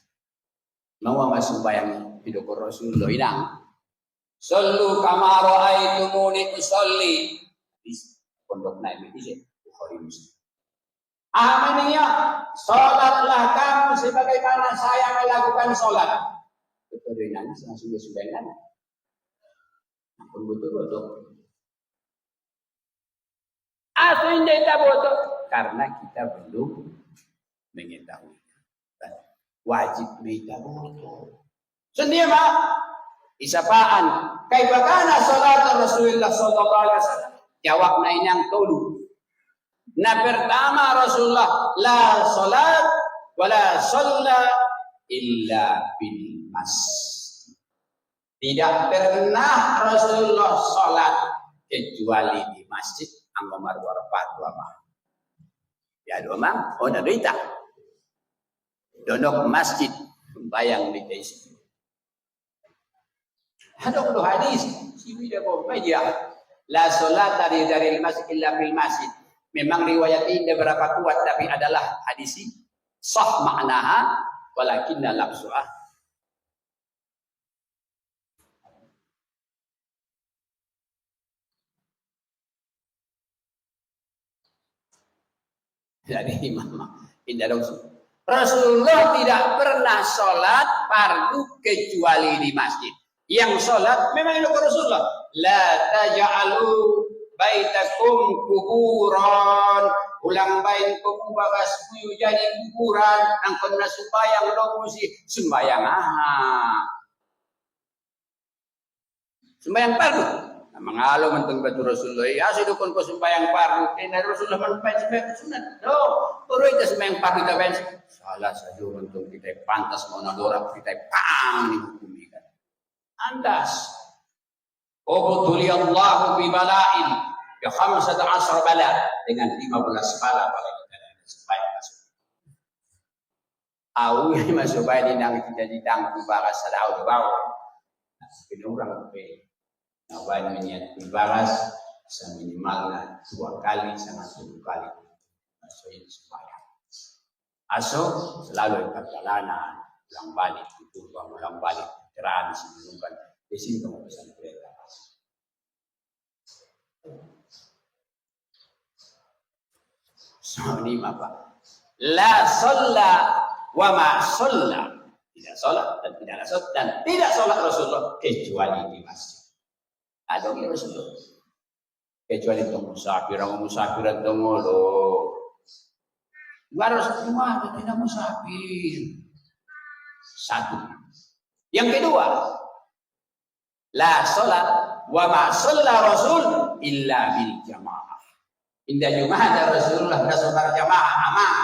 Nawa masumbayang hidup Rasulullah inang. Sallu kama ra'aitumuni usolli. Pondok naik itu Bukhari Muslim. Amaniya, salatlah kamu sebagaimana saya melakukan salat. Betul ini langsung disebutkan. Pun betul-betul. Atau tidak kita bodoh karena kita belum mengetahui. Wajib kita bodoh. Sendiri mah isapaan. Kaibagana salat Rasulullah sallallahu alaihi wasallam. Jawab na inyang tulu. Na pertama Rasulullah la salat wala shalla illa bil masjid. Tidak pernah Rasulullah salat kecuali di masjid ang nomor 4 ya dua mang oh na dita donok masjid bayang di desa hadok do hadis si bida ko media la salat dari masjid illa bil masjid. Memang riwayat ini beberapa kuat tapi adalah hadis sah maknaha walakinna lafzuha. Jadi Rasulullah tidak pernah sholat fardu kecuali di masjid. Yang sholat memang itu Rasulullah. La taj'alu baitakum kuburan, ulang bain kubu bagas kuyu jadi kuburan, angkon na supayang lo musi sembayang sembayang fardu. Mengalo menteng batu Rasulullah. Ya sidukon ko sembayang fardu. Kaya Rasulullah menpai sembayang sunat. No, puro itu sembayang fardu kita bensi. Salah saja menteng kita pantas mau nadorak kita pang dihukumi kan. Andas. Ubtuli Allah bi bala'in bi 15 bala dengan 15 bala apalagi kita supaya masuk. Awi masuk bayi nang tidak ditang baras sadau bawa. Pinurang pe. Nawan menyat baras seminimalnya 2 kali sama 10 kali. Masuk ini supaya. Aso selalu perjalanan ulang balik itu ulang balik terang sebelumkan di sini kamu pesan kereta. So ini apa? La sholla wa ma sholla. Tidak sholat dan tidak sholat dan tidak sholat Rasulullah kecuali di masjid. Ada yang Rasulullah kecuali itu musafir tunggu lo. Harus semua tidak musafir. Satu. Yang kedua, la sholat wa ma sholla Rasul illa bil jamaah. Indah Jumat Rasulullah dan saudara jamaah aman.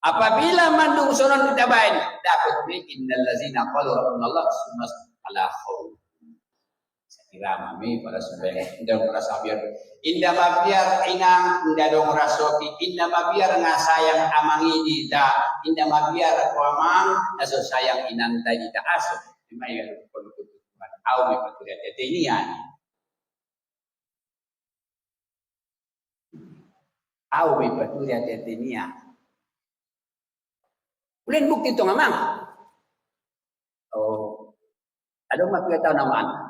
Apabila mandung sonon kita bain, dapat ni innal ladzina qalu rabbunallah summa ala khauf. Kira mami pada sembahyang indah merasa biar indah mabiar inang indah dong rasoki indah mabiar ngasayang amangi dita indah mabiar kuamang aso sayang inang tadi tak aso dimaya kon kutuban au me paturia tetenian au me paturia tetenian ulin bukti to ngamang oh ada mabiar tahu namaan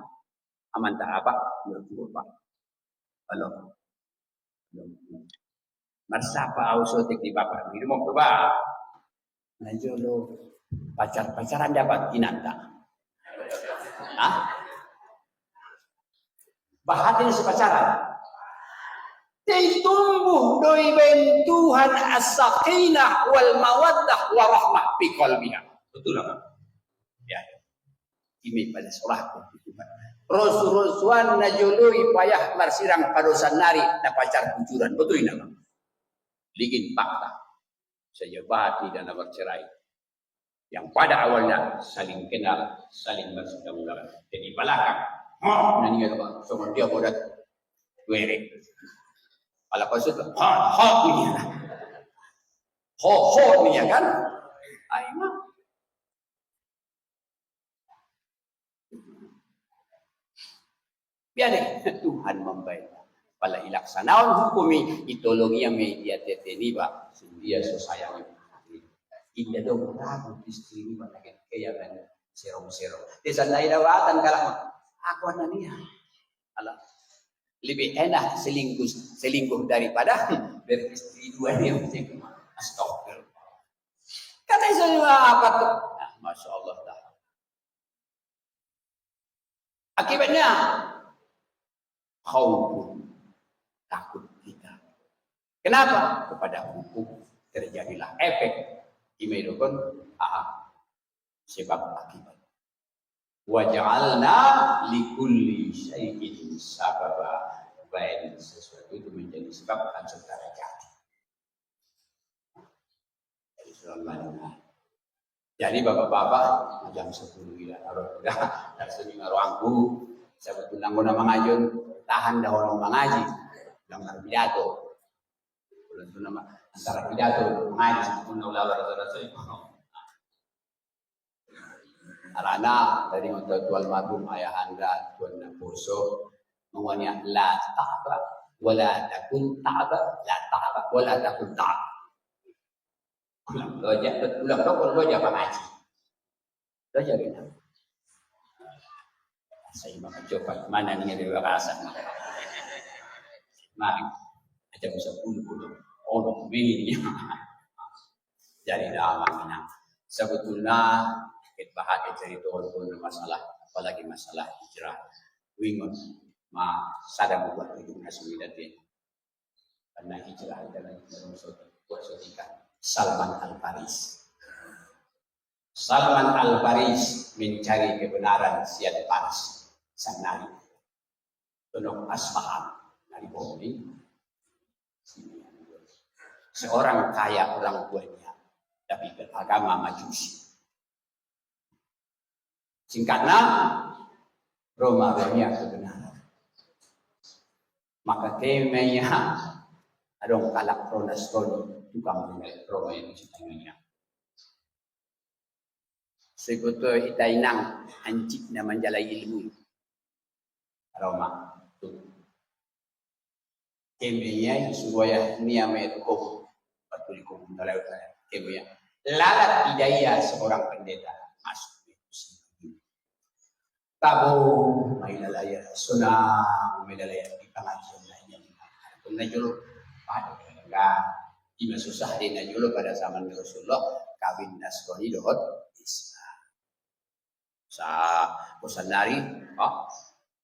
aman tak apa menurut Pak halo marsapa ausotik di bapak ini mau coba najolo pacaran dapat kinanta ah bahatin sepacaran tumbuh doi bentuhan as-sakinah wal mawaddah warahmah fi qalbiha betul apa ya ini pada surahku Rasul-Rasulan najului payah marsirang padosan nari na pacar kucuran betul ini nama ligin fakta saja bahati dan bercerai yang pada awalnya saling kenal saling bersaudara jadi belakang nani apa sama dia bodat were ala pasut ini ini kan aima biar Tuhan membaik. Pala ilaksanaon hukumi itologi yang media teteni ba dia so sayang. Indah dong ragu istri ni ba kaya kan serong-serong. Desa lain dawatan kalau aku nania. Alah lebih enak selingkuh daripada beristri dua dia macam astagfirullah. Kata semua apa tuh? Masya Allah dah. Akibatnya khaufun takut kita. Kenapa? Kepada hukum terjadilah efek imedokon sebab akibat. Wa ja'alna likulli syai'in sababa. Baik sesuatu itu menjadi sebab akan terjadi. Jadi bapak-bapak jam 10 gila dan sering ngaruangku saya betul nanggo nama ngajun tahan dahulu mengaji dalam pidato bulan itu nama antara pidato mengaji pun ulama rasa itu arana dari untuk tuan magum ayah anda tuan naposo mengwanya la ta'ba wala takun ta'ba la ta'ba wala takun ta'ba ulang loja mengaji loja gitu saya makan coba mana nih dari bakasan mari aja bisa puluh oh begini jadi lama menang sebetulnya kita bahas cerita pun masalah apalagi masalah hijrah wingon ma sadar buat itu nasmidatin karena hijrah adalah buat sotikan Salman Al-Faris mencari kebenaran siat Paris sang nabi Tolong Asfahan dari Bobby seorang kaya orang tuanya tapi beragama Majusi singkatnya Roma banyak kebenaran maka temanya adong kalak pronastoni tukang Roma yang ceritanya sekutu itainang ancik na manjalay ilmu Roma kemenya supaya niamet ko patulikum dalaw kemenya lalat idaya seorang pendeta masuk itu tabo may lalaya sunang may lalaya di pengajian lainnya kung najolo pada talaga di susah din najolo pada zaman Rasulullah kawin nasrani dohot Islam sa kusanari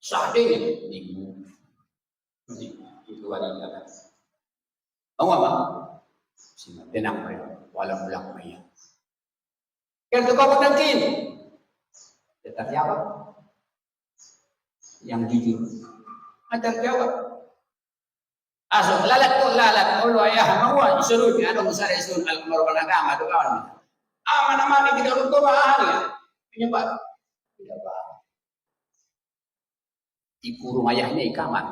sah din minggu itu wanita kan apa sih tenang mereka walau pulang maya yang kau nanti tetap jawab yang jujur ajar jawab Asok lalat ko lalat ulo ayah mawa isurut anong sa resul al-marwal agama do kawan. Aman naman kita runtuh mahal ya. Penyebab tidak apa. Dikurung ayahnya di kamar.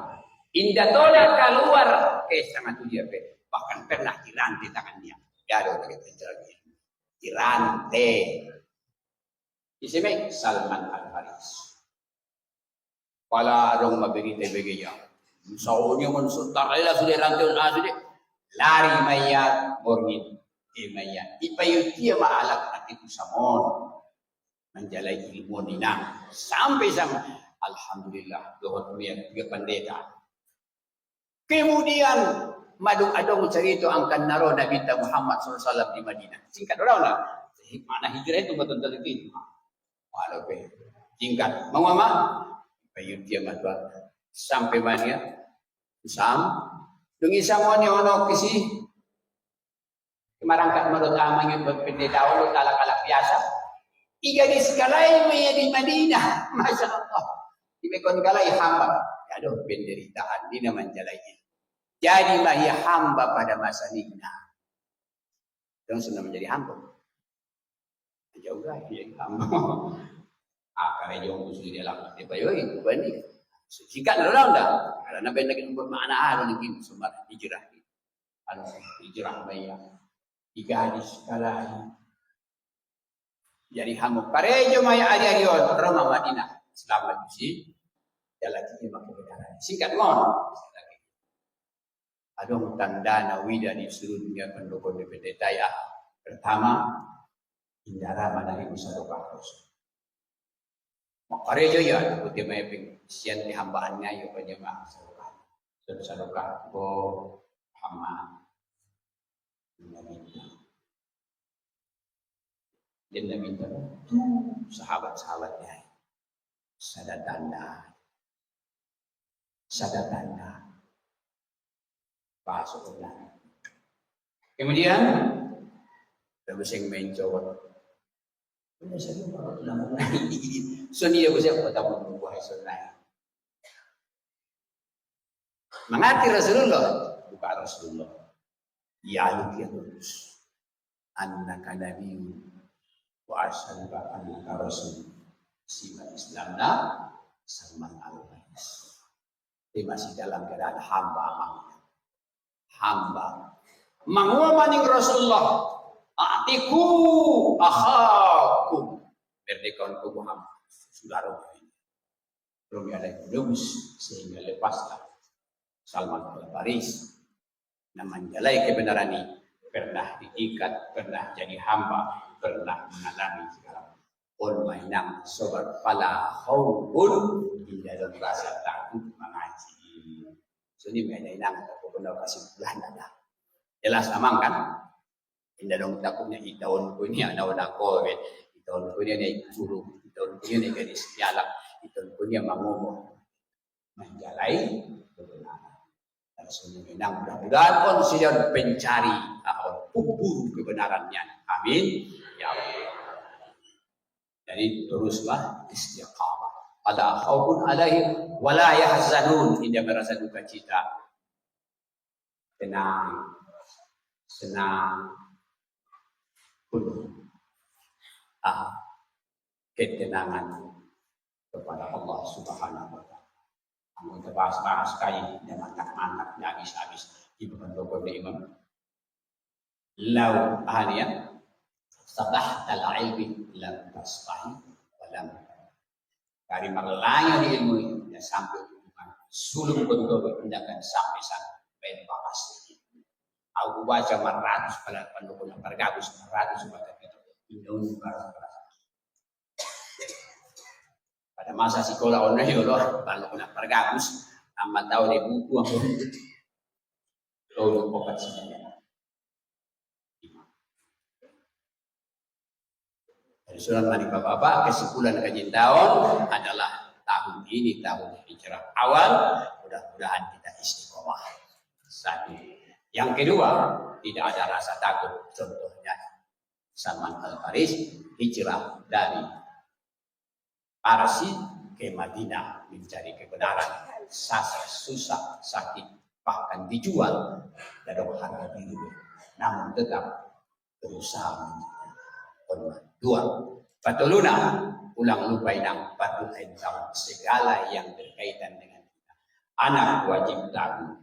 Indah tolak keluar sangat dia bahkan pernah dirantai tangannya. Ya ada kita lagi. Dirantai. Di sini Salman Al-Faris. Pala dong mabigit-bigit Saudnya mensultar ila sudah rantai sudah lari mayat borgin mayat ipayutia maalak atiku samon menjalai ilmu nina sampai alhamdulillah dohot miyak tiga pendeta. Kemudian madu adong cerita angkan naro Nabi Muhammad SAW di Madinah. Singkat orang lah. Mana hijrah itu betul-betul itu. Walau singkat. Mengapa? Payutia madu sampai mana? Sam, dungi samonyo ono kisi kemarangkat menurut amang pendeta ono talak-talak biasa. Iga di sekalai maya di Madinah, masya Allah. Dimekon kalai hamba, aduh penderitaan di nama jalai. Jadi mahia hamba pada masa nikah. Dan sudah menjadi hamba. Jauh lagi hamba. Akarnya jauh sudah dia lakukan. Dia bayoin, banding. Singkat dalam dah. Karena benda kita bermakna ada lagi sumber hijrah. Ada hijrah bayar. Tiga hadis kala. Jadi hamu parejo maya ari-arion Roma Madinah. Selamat sih. Jalan ini makin benar. Singkat mohon. Ada tanda nawida di seluruh dunia pendukung DPD Daya. Pertama, Indara Manari Musadokah Rasul. Makarejo ya, putih maiping sian di hambaannya ya penyembah sadokah. Sadokah bo hama naminta. Dia naminta tuh sahabat-sahabatnya. Sadatanda. Pasok na. Kemudian terus yang main cowok. So niya ko siya patapon ng buhay sunay. Mengati Rasulullah, bukan Rasulullah. Yaluk ya terus. Annaka nabiyun wa asyhadu annaka rasul. Sima Islamna Salman Al-Faris. Dia masih dalam keadaan hamba. Manguamaning Rasulullah. Atiku akhakum. Berdekaun ku Muhammad. Saudara ini. Belum ada yang lulus sehingga lepaslah Salman Al-Faris. Namun jalai kebenaran ini pernah diikat, pernah jadi hamba, pernah mengalami segala mainan sobat pala haubun di dalam rasa takut mengaji. Sini mainan atau benda kasih bulan ada. Jelas amang kan? Indah dong takutnya itahun punya nawan aku, itahun punya ni guru, itahun punya ni gadis jalak, itahun punya mangumo menjalai kebenaran. Dan semua menang mudah-mudahan pun sudah pencari atau kubur kebenarannya. Amin. Ya Allah. Jadi teruslah istiqamah. Ada khaufun alaihim wala yahzanun, tidak merasa duka cita. Tenang. Penuh ketenangan kepada Allah Subhanahu wa Ta'ala. Kamu kita bahas kaya dan mantap-mantap habis-habis di pondok Imam. Lau ahliya sabah al-ilmi lam tasbahi wa lam dari marlanya di ilmu dan sampai sulung pondok tindakan sampai bakas. Aku baca 400 pada pendukung yang bergabung 400 baca itu pada masa sekolah online Allah pendukung yang bergabung 4 tahun di buku aku lalu obat sebenarnya. Dari surat mari bapak-bapak kesimpulan kajian tahun adalah tahun ini tahun hijrah awal, mudah-mudahan kita istiqomah. Satu. Yang kedua, tidak ada rasa takut. Contohnya, Salman Al-Faris hijrah dari Parsi ke Madinah mencari kebenaran. Susah, sakit, bahkan dijual dadok harga diri, namun tetap berusaha menjadi dua. Patuluna ulang lupain ang patuhin sa segala yang berkaitan dengan kita. Anak wajib tahu.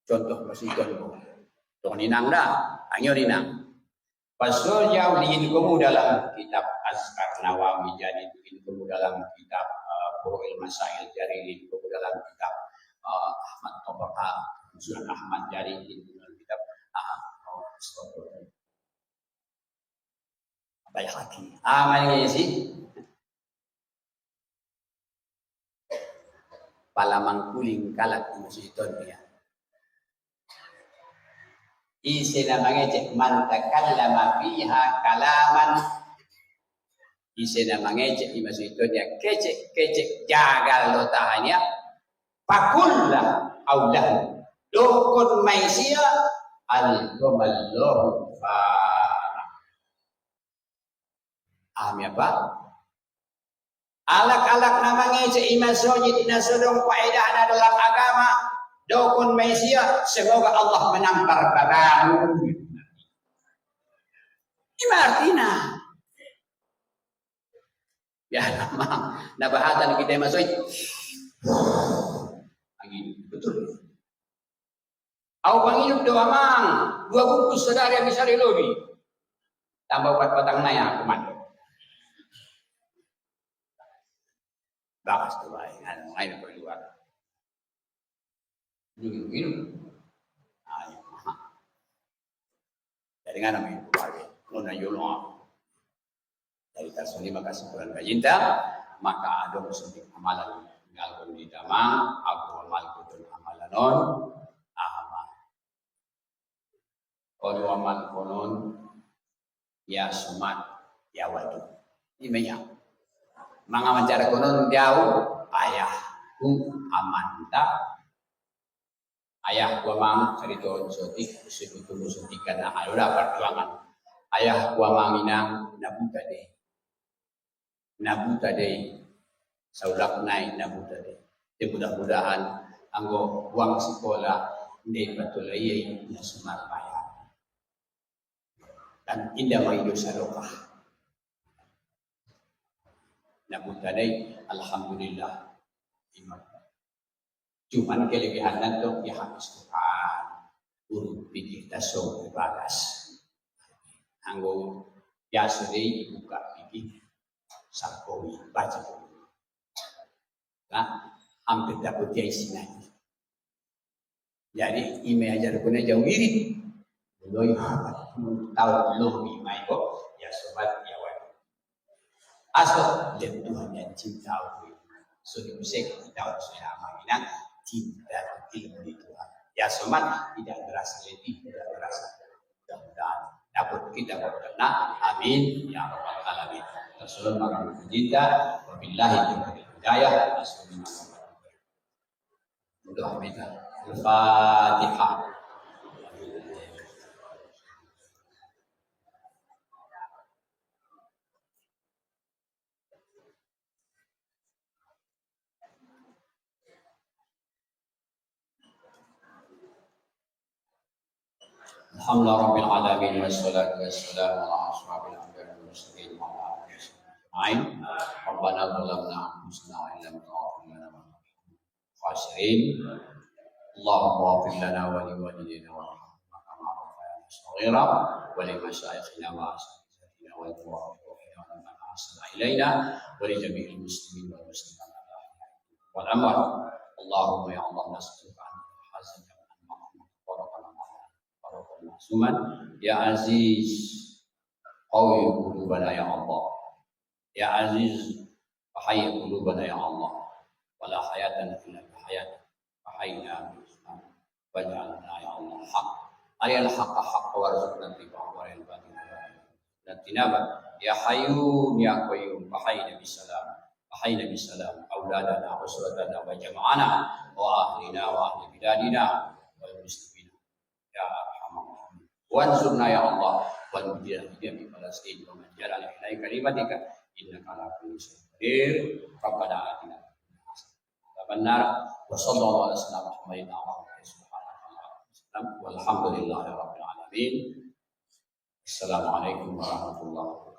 Contoh masihkan ko. Ito ninang na, ang yun ninang. Pasal jauh diin kamu dalam kitab Azkar Nawawi, jadi diin kamu dalam kitab Furu'il Masail, jadi diin kamu dalam kitab Ahmad Tabaka, Sunan Ahmad, jadi diin kamu dalam kitab Bayhaqi. Mana sih? Palamang kuling kalat di masjid dia. Isi namanya cek man takallama fiha kalaman. Isi namanya cek di masjid dia kecek jagal lo tahanya. Pakullah aulah dokun maisia al-gomallahu Ahmi apa? Alak-alak namanya seiman sojid nasodong faedah dalam agama. Dokun Mesia, semoga Allah menampar bagamu. Ini artinya. Ya memang, nabahatan kita masuk. Angin, betul. Aku panggil doa mang, 2 bungkus saudara yang bisa dilobi. Tambah 4 batang naya, komando. Bakas tu baik, ngayon perluar. Minum. Ayo. Dari mana minum keluarga? Nona yulong. Dari tersebut maka kesimpulan kajinta, maka ada musuh amalan tinggal di damang, aku amal kutun amalan non, amal. Kalau amal konon, ya sumat, ya wadu. Ini banyak. Mga mancara konon jauh ayahku amanta ayahku amang cerita sotik sebutu musutikan na alura perjuangan ayahku amang inang nabuta deh saulak naik nabuta deh mudah-mudahan anggo uang sekolah hindi patulay na sumarpaya dan indah maido sa lokah. Nabutanay, alhamdulillah. Cuman kelebihan nanto ya habis Quran, urut pikir tasawuf ibadas. Anggo biasa deh buka pikir sarkowi baca. Nah, hampir dapat dia isinya. Jadi ime ajar kuna jauh wirid. Belum tahu lebih mai kok ya sobat ya. Asal dan Tuhan yang cinta aku sudah musik kita sudah mengenal cinta ilmu di Tuhan. Ya somat tidak berasa letih, tidak berasa mudah-mudahan dapat kita berkena. Amin ya rabbal alamin. Rasulullah makan cinta. Wabillahi taufiq hidayah. Rasulullah. Doa kita. Al-Fatihah. Alhamdulillah rabbil alamin wassalatu wassalamu ala asyrafil anbiya'i wal mursalin wa ala alihi ajma'in. Rabbana zalamna anfusana wa illam taghfir lana wa khasirin. Allahumma ighfir lana wa li walidayna warhamna kama rabbayana shaghira wa li mashayikhina wa asatizatina wal muwaffiqina wa man ahsana ilaina wa li jami'il muslimin wal muslimat wal amwat. Allahumma ya Allah nas'aluka an hasan Suman ya Aziz qawi qulubana ya Allah ya Aziz fahayyi qulubana ya Allah wala hayatan illa bihayat fahayna waj'alna ya Allah haq ariyal haqqa haqqa warzuqna tibaa wa ariyal batila dan tinaba ya hayyun ya qayyum fahayna bisalam auladana usratana wa jama'ana wa ahlina wa ahli biladina wal muslimin ya wansurna ya Allah wal mujahidin di Palestin wa man jalala ilai kalimatika innaka ala kulli syai'in qadir rabbana atina fid dunya hasanah wa qina adzabannar wa sallallahu alaihi wa sallam Walhamdulillahirabbil alamin. Assalamualaikum warahmatullahi wabarakatuh.